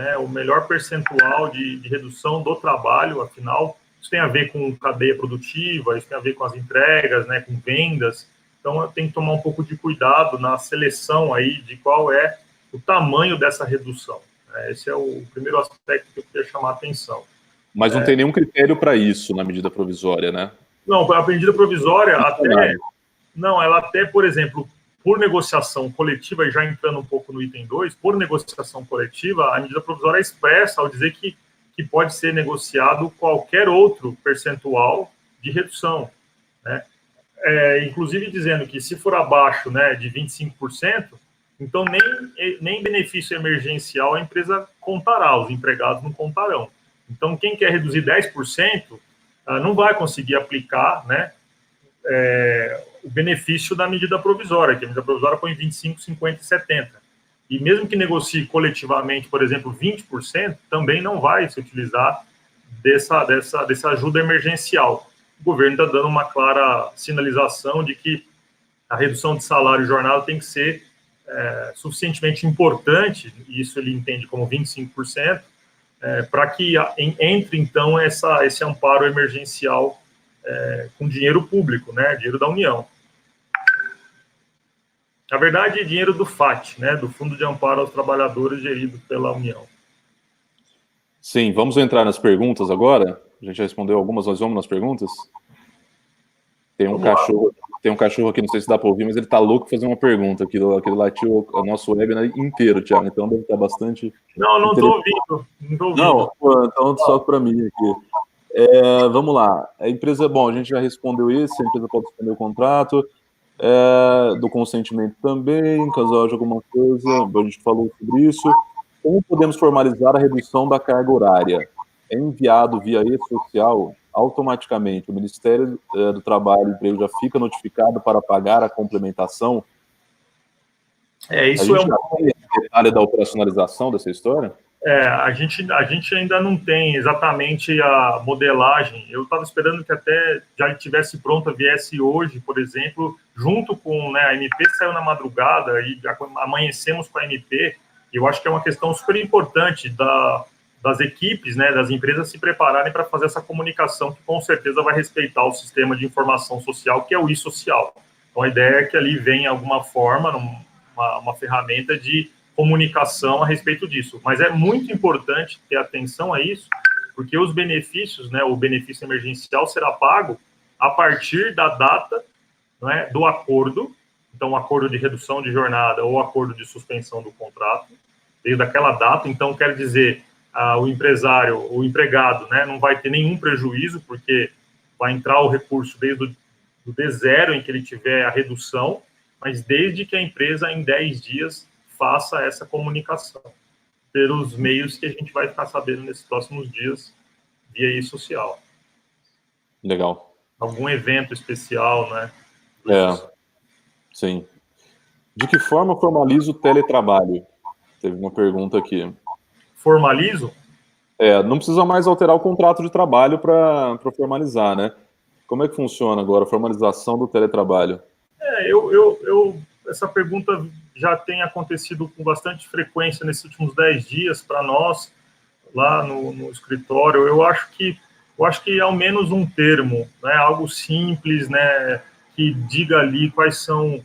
S2: percentual de redução do trabalho, afinal, isso tem a ver com cadeia produtiva, isso tem a ver com as entregas, né, com vendas, então tem que tomar um pouco de cuidado na seleção aí de qual é o tamanho dessa redução. Esse é o primeiro aspecto que eu queria chamar a atenção.
S1: Mas não tem nenhum critério para isso na medida provisória, né?
S2: Não, a medida provisória ela até, por exemplo, por negociação coletiva, e já entrando um pouco no item 2, por negociação coletiva, a medida provisória é expressa ao dizer que pode ser negociado qualquer outro percentual de redução, né? Inclusive dizendo que se for abaixo, né, de 25%, então nem benefício emergencial a empresa contará, os empregados não contarão. Então, quem quer reduzir 10%, não vai conseguir aplicar, né, o benefício da medida provisória, que a medida provisória põe 25%, 50% e 70%. E mesmo que negocie coletivamente, por exemplo, 20%, também não vai se utilizar dessa ajuda emergencial. O governo está dando uma clara sinalização de que a redução de salário e jornada tem que ser suficientemente importante, e isso ele entende como 25%, para que entre, então, esse amparo emergencial com dinheiro público, né, dinheiro da União. Na verdade, dinheiro do FAT, né, do Fundo de Amparo aos Trabalhadores, gerido pela União.
S1: Sim, vamos entrar nas perguntas agora? A gente já respondeu algumas, nós vamos nas perguntas? Tem um cachorro aqui, não sei se dá para ouvir, mas ele tá louco fazer uma pergunta aqui, ele latiu o nosso webinar inteiro, Thiago, então deve estar bastante...
S2: Não estou ouvindo.
S1: Não, então só para mim aqui. Vamos lá, a empresa, bom, a gente já respondeu isso, a empresa pode suspender o contrato, do consentimento também, caso haja alguma coisa, a gente falou sobre isso. Como podemos formalizar a redução da carga horária? É enviado via e-social automaticamente. O Ministério do Trabalho e Emprego já fica notificado para pagar a complementação?
S2: Isso
S1: a gente já tem detalhe da operacionalização dessa história?
S2: A gente ainda não tem exatamente a modelagem. Eu estava esperando que até já estivesse pronta, viesse hoje, por exemplo, junto com, né, a MP saiu na madrugada e amanhecemos com a MP. Eu acho que é uma questão super importante das equipes, né, das empresas se prepararem para fazer essa comunicação, que com certeza vai respeitar o sistema de informação social, que é o e-social. Então, a ideia é que ali venha alguma forma, uma ferramenta de comunicação a respeito disso. Mas é muito importante ter atenção a isso, porque os benefícios, né, o benefício emergencial será pago a partir da data, né, do acordo. Então, o acordo de redução de jornada ou acordo de suspensão do contrato, desde aquela data. Então, quer dizer, o empresário, o empregado, né, não vai ter nenhum prejuízo, porque vai entrar o recurso desde o D0 em que ele tiver a redução, mas desde que a empresa, em 10 dias, faça essa comunicação, pelos meios que a gente vai ficar sabendo nesses próximos dias, via e-social.
S1: Legal.
S2: Algum evento especial, né?
S1: Sim. De que forma formaliza o teletrabalho? Teve uma pergunta aqui.
S2: Formalizo?
S1: Não precisa mais alterar o contrato de trabalho para formalizar, né? Como é que funciona agora a formalização do teletrabalho?
S2: Essa pergunta já tem acontecido com bastante frequência nesses últimos 10 dias para nós, lá no escritório. Eu acho que ao menos um termo, né, algo simples, né, que diga ali quais são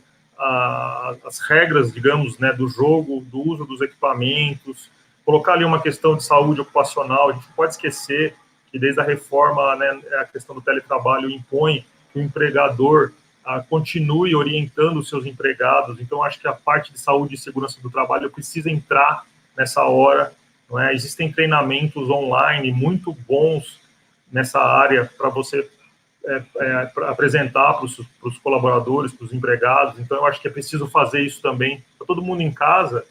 S2: as regras, digamos, né, do jogo, do uso dos equipamentos, colocar ali uma questão de saúde ocupacional. A gente pode esquecer que desde a reforma, né, a questão do teletrabalho impõe que o empregador continue orientando os seus empregados. Então, acho que a parte de saúde e segurança do trabalho precisa entrar nessa hora. Não é? Existem treinamentos online muito bons nessa área para você pra apresentar para os colaboradores, para os empregados. Então, eu acho que é preciso fazer isso também para todo mundo em casa,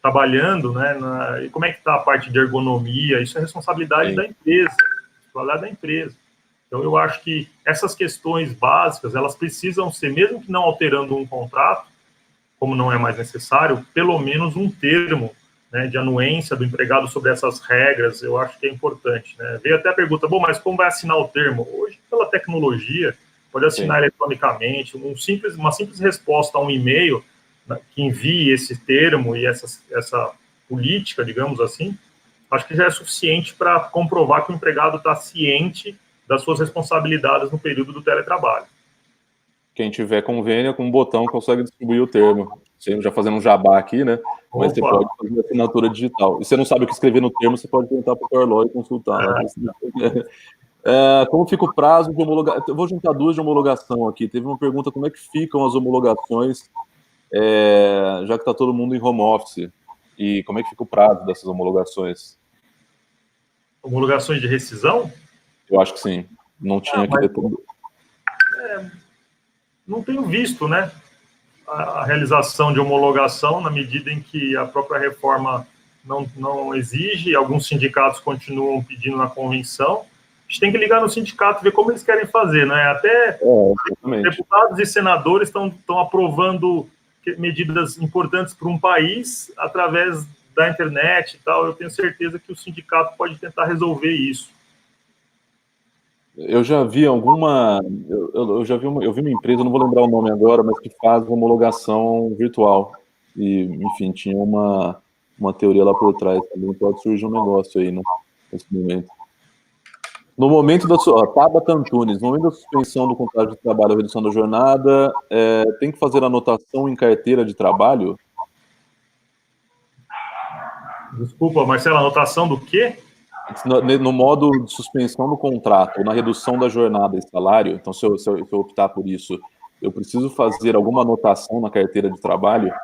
S2: trabalhando, né? E como é que está a parte de ergonomia? Isso é responsabilidade da empresa, Então, eu acho que essas questões básicas, elas precisam ser, mesmo que não alterando um contrato, como não é mais necessário, pelo menos um termo, né, de anuência do empregado sobre essas regras. Eu acho que é importante, né? Veio até a pergunta, bom, mas como vai assinar o termo? Hoje, pela tecnologia, pode assinar eletronicamente, uma simples resposta a um e-mail, né, que envie esse termo e essa política, digamos assim, acho que já é suficiente para comprovar que o empregado está ciente das suas responsabilidades no período do teletrabalho.
S1: Quem tiver convênio, com um botão consegue distribuir o termo. Você já fazendo um jabá aqui, né? Mas você pode fazer assinatura digital. E você não sabe o que escrever no termo, você pode perguntar para o Carló e consultar. Como fica o prazo de homologação? Eu vou juntar duas de homologação aqui. Teve uma pergunta, como é que ficam as homologações, já que está todo mundo em home office? E como é que fica o prazo dessas homologações?
S2: Homologações de rescisão?
S1: Eu acho que sim. Não tinha que ter tudo.
S2: Não tenho visto, né, a realização de homologação, na medida em que a própria reforma não exige, alguns sindicatos continuam pedindo na convenção. A gente tem que ligar no sindicato e ver como eles querem fazer, né? Até deputados e senadores estão aprovando medidas importantes para um país através da internet e tal. Eu tenho certeza que o sindicato pode tentar resolver isso.
S1: Eu já vi alguma... Eu vi uma empresa, não vou lembrar o nome agora, mas que faz homologação virtual. E, enfim, tinha uma teoria lá por trás também. Pode surgir um negócio aí, né, nesse momento. No momento da sua... Tabata Antunes, no momento da suspensão do contrato de trabalho ou redução da jornada, tem que fazer anotação em carteira de trabalho?
S2: Desculpa, Marcelo, anotação do quê?
S1: No modo de suspensão do contrato, ou na redução da jornada e salário, então se eu optar por isso, eu preciso fazer alguma anotação na carteira de trabalho?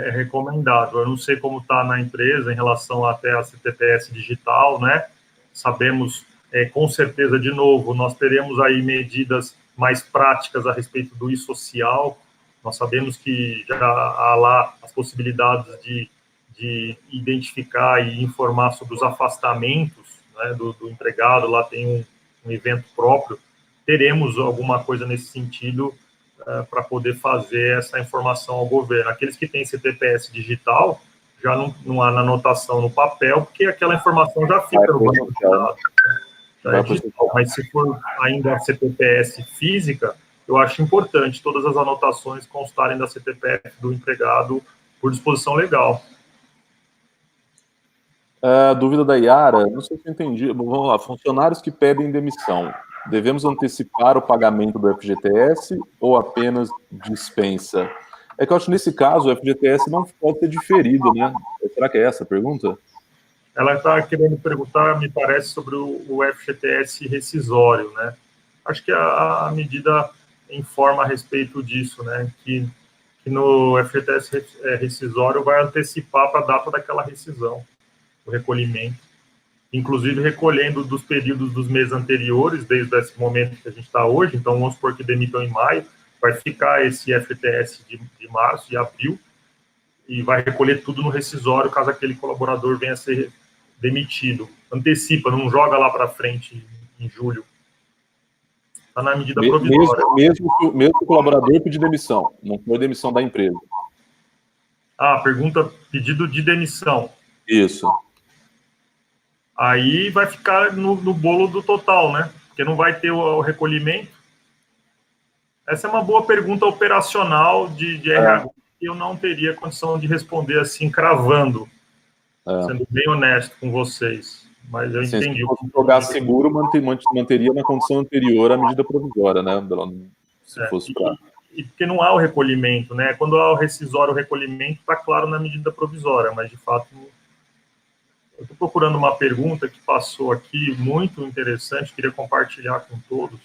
S2: É recomendado. Eu não sei como está na empresa em relação até a CTPS digital, né? Sabemos, com certeza, de novo, nós teremos aí medidas mais práticas a respeito do e-social. Nós sabemos que já há lá as possibilidades de identificar e informar sobre os afastamentos, né, do empregado. Lá tem um evento próprio. Teremos alguma coisa nesse sentido para poder fazer essa informação ao governo. Aqueles que têm CTPS digital, já não há na anotação no papel, porque aquela informação já fica no banco de dados, né? Já é digital. Mas se for ainda a CTPS física, eu acho importante todas as anotações constarem da CTPS do empregado por disposição legal.
S1: A dúvida da Yara, não sei se eu entendi. Vamos lá, funcionários que pedem demissão, devemos antecipar o pagamento do FGTS ou apenas dispensa? É que eu acho que nesse caso o FGTS não pode ser diferido, né? Será que é essa a pergunta?
S2: Ela está querendo perguntar, me parece, sobre o FGTS rescisório, né? Acho que a medida informa a respeito disso, né? Que no FGTS rescisório vai antecipar para a data daquela rescisão, o recolhimento. Inclusive recolhendo dos períodos dos meses anteriores, desde esse momento que a gente está hoje. Então, vamos supor que demitam em maio, vai ficar esse FGTS de março, de abril, e vai recolher tudo no rescisório, caso aquele colaborador venha a ser demitido. Antecipa, não joga lá para frente em julho. Está na medida provisória.
S1: Mesmo que o colaborador pedir demissão, não foi demissão da empresa.
S2: Pergunta, pedido de demissão.
S1: Isso.
S2: Aí vai ficar no bolo do total, né? Porque não vai ter o recolhimento. Essa é uma boa pergunta operacional de RH que eu não teria condição de responder assim, cravando, sendo bem honesto com vocês. Mas eu entendi.
S1: Se fosse jogar seguro, manteria na condição anterior à medida provisória, né? Se fosse
S2: e porque não há o recolhimento, né? Quando há o rescisório, o recolhimento está claro na medida provisória, mas de fato eu estou procurando uma pergunta que passou aqui, muito interessante, queria compartilhar com todos.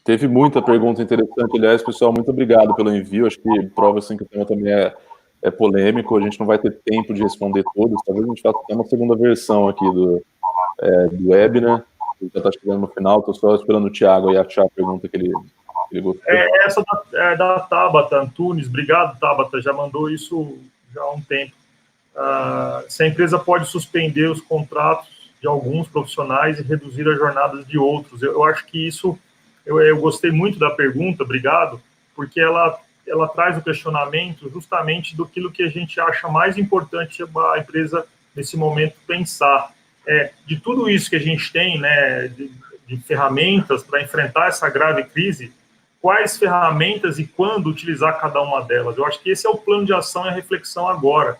S1: Teve muita pergunta interessante, aliás, pessoal, muito obrigado pelo envio, acho que prova assim que o tema também é polêmico, a gente não vai ter tempo de responder todos, talvez a gente faça até uma segunda versão aqui do webinar, que já está chegando no final, estou só esperando o Thiago aí achar a pergunta que ele gostou.
S2: Essa da Tabata Antunes, obrigado, Tabata, já mandou isso já há um tempo. Se a empresa pode suspender os contratos de alguns profissionais e reduzir as jornadas de outros. Eu acho que isso, eu gostei muito da pergunta, obrigado, porque ela traz o questionamento justamente do que a gente acha mais importante a empresa, nesse momento, pensar. De tudo isso que a gente tem, né, de ferramentas para enfrentar essa grave crise, quais ferramentas e quando utilizar cada uma delas? Eu acho que esse é o plano de ação e a reflexão agora.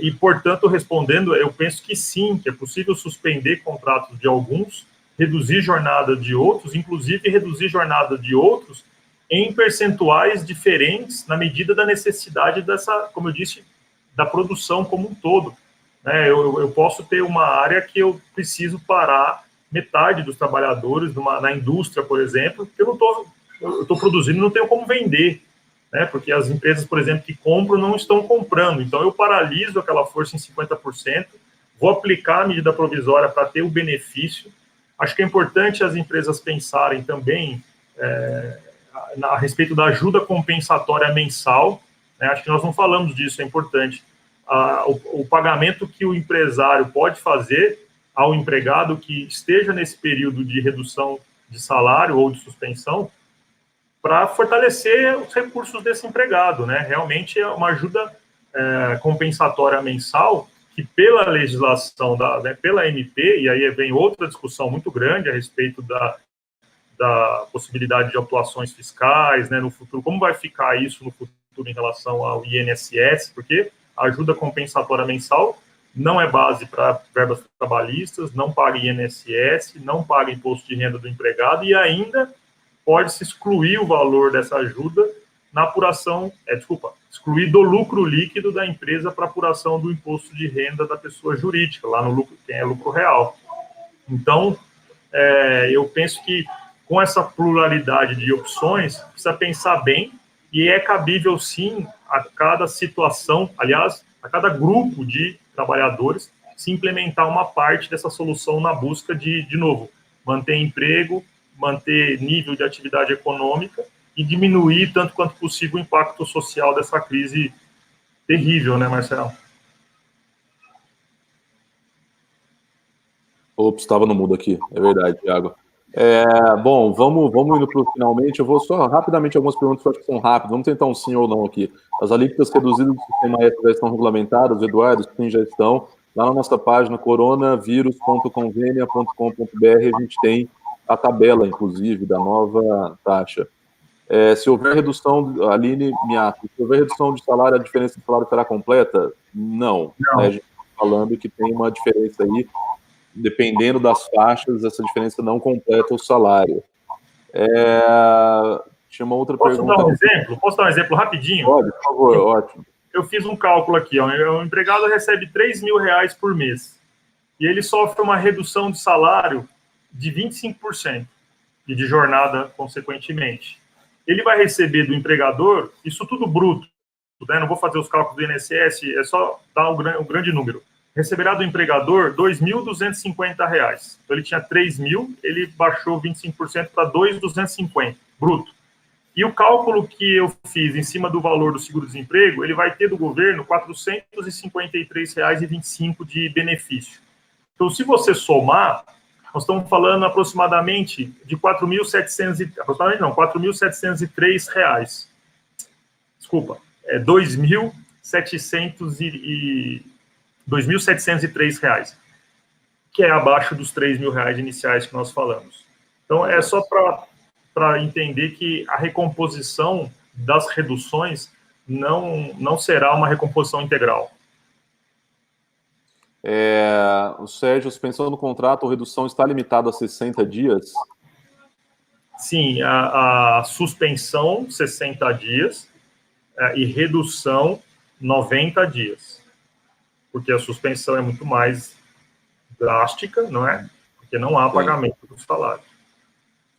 S2: E, portanto, respondendo, eu penso que sim, que é possível suspender contratos de alguns, reduzir jornada de outros, inclusive reduzir jornada de outros em percentuais diferentes na medida da necessidade dessa, como eu disse, da produção como um todo. Eu posso ter uma área que eu preciso parar metade dos trabalhadores na indústria, por exemplo, porque eu estou produzindo e não tenho como vender. Porque as empresas, por exemplo, que compram não estão comprando. Então, eu paraliso aquela força em 50%, vou aplicar a medida provisória para ter o benefício. Acho que é importante as empresas pensarem também a respeito da ajuda compensatória mensal. Acho que nós não falamos disso, é importante. O pagamento que o empresário pode fazer ao empregado que esteja nesse período de redução de salário ou de suspensão, para fortalecer os recursos desse empregado, né? Realmente é uma ajuda compensatória mensal que, pela legislação, pela MP, e aí vem outra discussão muito grande a respeito da possibilidade de autuações fiscais, né, no futuro, como vai ficar isso no futuro em relação ao INSS, porque a ajuda compensatória mensal não é base para verbas trabalhistas, não paga INSS, não paga imposto de renda do empregado e ainda pode-se excluir o valor dessa ajuda na apuração, excluir do lucro líquido da empresa para apuração do imposto de renda da pessoa jurídica, lá no lucro, tem lucro real. Então, eu penso que com essa pluralidade de opções, precisa pensar bem e é cabível, sim, a cada situação, aliás, a cada grupo de trabalhadores, se implementar uma parte dessa solução na busca de novo, manter emprego, manter nível de atividade econômica e diminuir, tanto quanto possível, o impacto social dessa crise terrível, né, Marcelo?
S1: Ops, estava no mudo aqui, é verdade, Thiago. Bom, vamos indo para o finalmente. Eu vou só rapidamente algumas perguntas que eu acho que são rápidas. Vamos tentar um sim ou não aqui. As alíquotas reduzidas do sistema F já estão regulamentadas, Eduardo, sim, já estão. Lá na nossa página coronavírus.convenia.com.br a gente tem a tabela, inclusive, da nova taxa. Se houver redução, Aline Miato, se houver redução de salário, a diferença de salário será completa? Não.
S2: Não.
S1: A gente está falando que tem uma diferença aí, dependendo das faixas, essa diferença não completa o salário. Tinha uma outra pergunta.
S2: Posso dar um exemplo rapidinho?
S1: Pode, por favor, ótimo.
S2: Eu fiz um cálculo aqui, ó. O empregado recebe R$3.000 por mês e ele sofre uma redução de salário de 25% e de jornada, consequentemente. Ele vai receber do empregador, isso tudo bruto, né? Não vou fazer os cálculos do INSS, é só dar um grande número. Receberá do empregador R$2.250. Então, ele tinha 3.000, ele baixou 25% para 2.250, bruto. E o cálculo que eu fiz em cima do valor do seguro-desemprego, ele vai ter do governo R$ 453,25 de benefício. Então, se você somar, nós estamos falando aproximadamente de R$4.703. Desculpa, R$2.703, que é abaixo dos R$3.000 iniciais que nós falamos. Então, é só para entender que a recomposição das reduções não será uma recomposição integral.
S1: O Sérgio, suspensão do contrato ou redução está limitada a 60 dias?
S2: Sim, a suspensão, 60 dias, e redução, 90 dias. Porque a suspensão é muito mais drástica, não é? Porque não há pagamento do salário.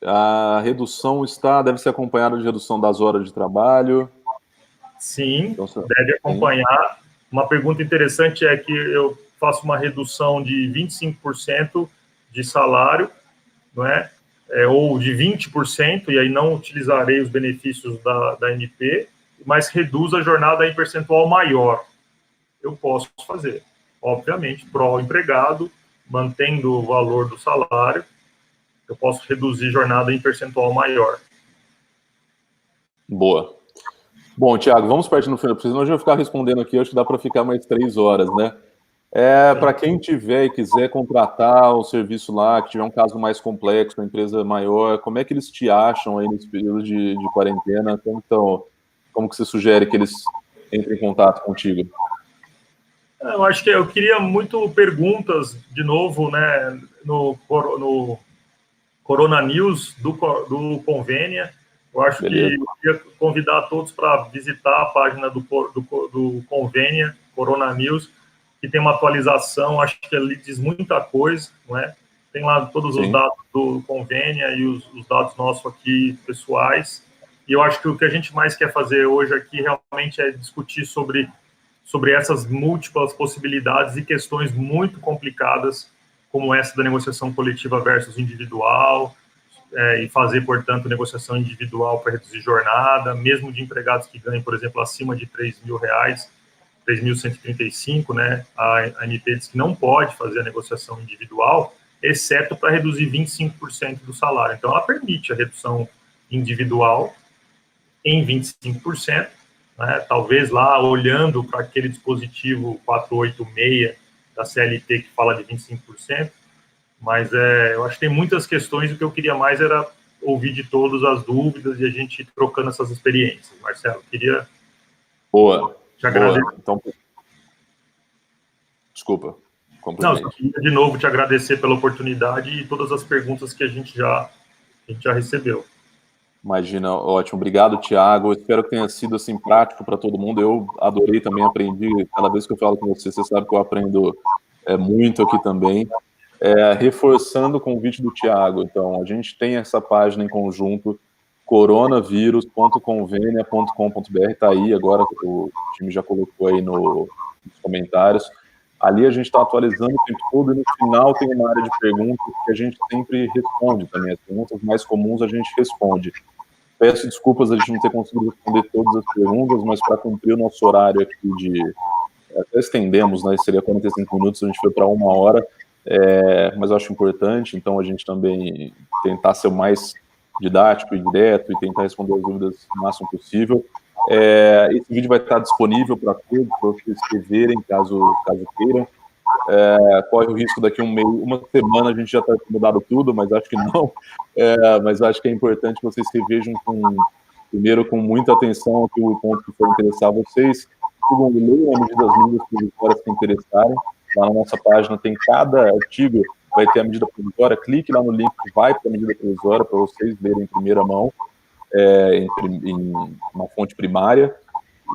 S1: A redução deve ser acompanhada de redução das horas de trabalho?
S2: Sim, então, deve acompanhar. Uma pergunta interessante é que eu faço uma redução de 25% de salário, não é? Ou de 20%, e aí não utilizarei os benefícios da NP, mas reduz a jornada em percentual maior. Eu posso fazer, obviamente, pró empregado, mantendo o valor do salário, eu posso reduzir jornada em percentual maior.
S1: Boa. Bom, Thiago, vamos partir no final, porque senão a gente vai ficar respondendo aqui, acho que dá para ficar mais 3 horas, né? Para quem tiver e quiser contratar o serviço lá, que tiver um caso mais complexo, uma empresa maior, como é que eles te acham aí nesse período de quarentena? Como que você sugere que eles entrem em contato contigo?
S2: Eu acho que eu queria muito perguntas, de novo, né, no Corona News do Convênia. Eu acho Beleza. Que eu queria convidar todos para visitar a página do Convênia, Corona News, que tem uma atualização, acho que ali diz muita coisa, não é? Tem lá todos Sim. os dados do Convênia e os dados nossos aqui, pessoais. E eu acho que o que a gente mais quer fazer hoje aqui realmente é discutir sobre essas múltiplas possibilidades e questões muito complicadas, como essa da negociação coletiva versus individual, e fazer, portanto, negociação individual para reduzir jornada, mesmo de empregados que ganham, por exemplo, acima de R$3.000, 3.135, né? A ANP diz que não pode fazer a negociação individual, exceto para reduzir 25% do salário. Então, ela permite a redução individual em 25%, né? Talvez lá, olhando para aquele dispositivo 486 da CLT que fala de 25%, mas eu acho que tem muitas questões, o que eu queria mais era ouvir de todos as dúvidas e a gente ir trocando essas experiências. Marcelo, queria...
S1: Boa.
S2: Te agradeço.
S1: Boa. Então, desculpa.
S2: Não, só queria de novo te agradecer pela oportunidade e todas as perguntas que a gente já recebeu.
S1: Imagina, ótimo. Obrigado, Thiago. Eu espero que tenha sido assim prático para todo mundo. Eu adorei também, aprendi. Cada vez que eu falo com você, você sabe que eu aprendo muito aqui também. Reforçando o convite do Thiago. Então, a gente tem essa página em conjunto, coronavírus.convenia.com.br, está aí agora, o time já colocou aí nos comentários. Ali a gente está atualizando o tempo todo e no final tem uma área de perguntas que a gente sempre responde também. As perguntas mais comuns a gente responde. Peço desculpas a gente não ter conseguido responder todas as perguntas, mas para cumprir o nosso horário aqui até estendemos, né? Seria 45 minutos, a gente foi para 1 hora, mas eu acho importante, então a gente também tentar ser o mais didático e direto e tentar responder as dúvidas o máximo possível. Esse vídeo vai estar disponível para todos, para vocês escreverem, caso queiram. Corre o risco daqui uma semana a gente já está mudado tudo, mas acho que não. Mas acho que é importante que vocês revejam com Primeiro, com muita atenção aqui o ponto que for interessar a vocês. Segundo, leiam a medida das medidas provisórias que interessarem. Lá na nossa página tem cada artigo, vai ter a medida provisória. Clique lá no link que vai para a medida provisória para vocês lerem em primeira mão, em uma fonte primária.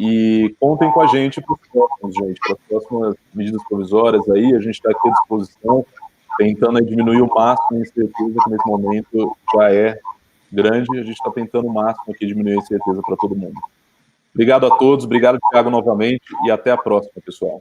S1: E contem com a gente para os próximos, gente, para as próximas medidas provisórias aí. A gente está aqui à disposição, tentando diminuir o máximo a incerteza, que nesse momento já é grande. A gente está tentando o máximo aqui diminuir a incerteza para todo mundo. Obrigado a todos, obrigado, Thiago, novamente, e até a próxima, pessoal.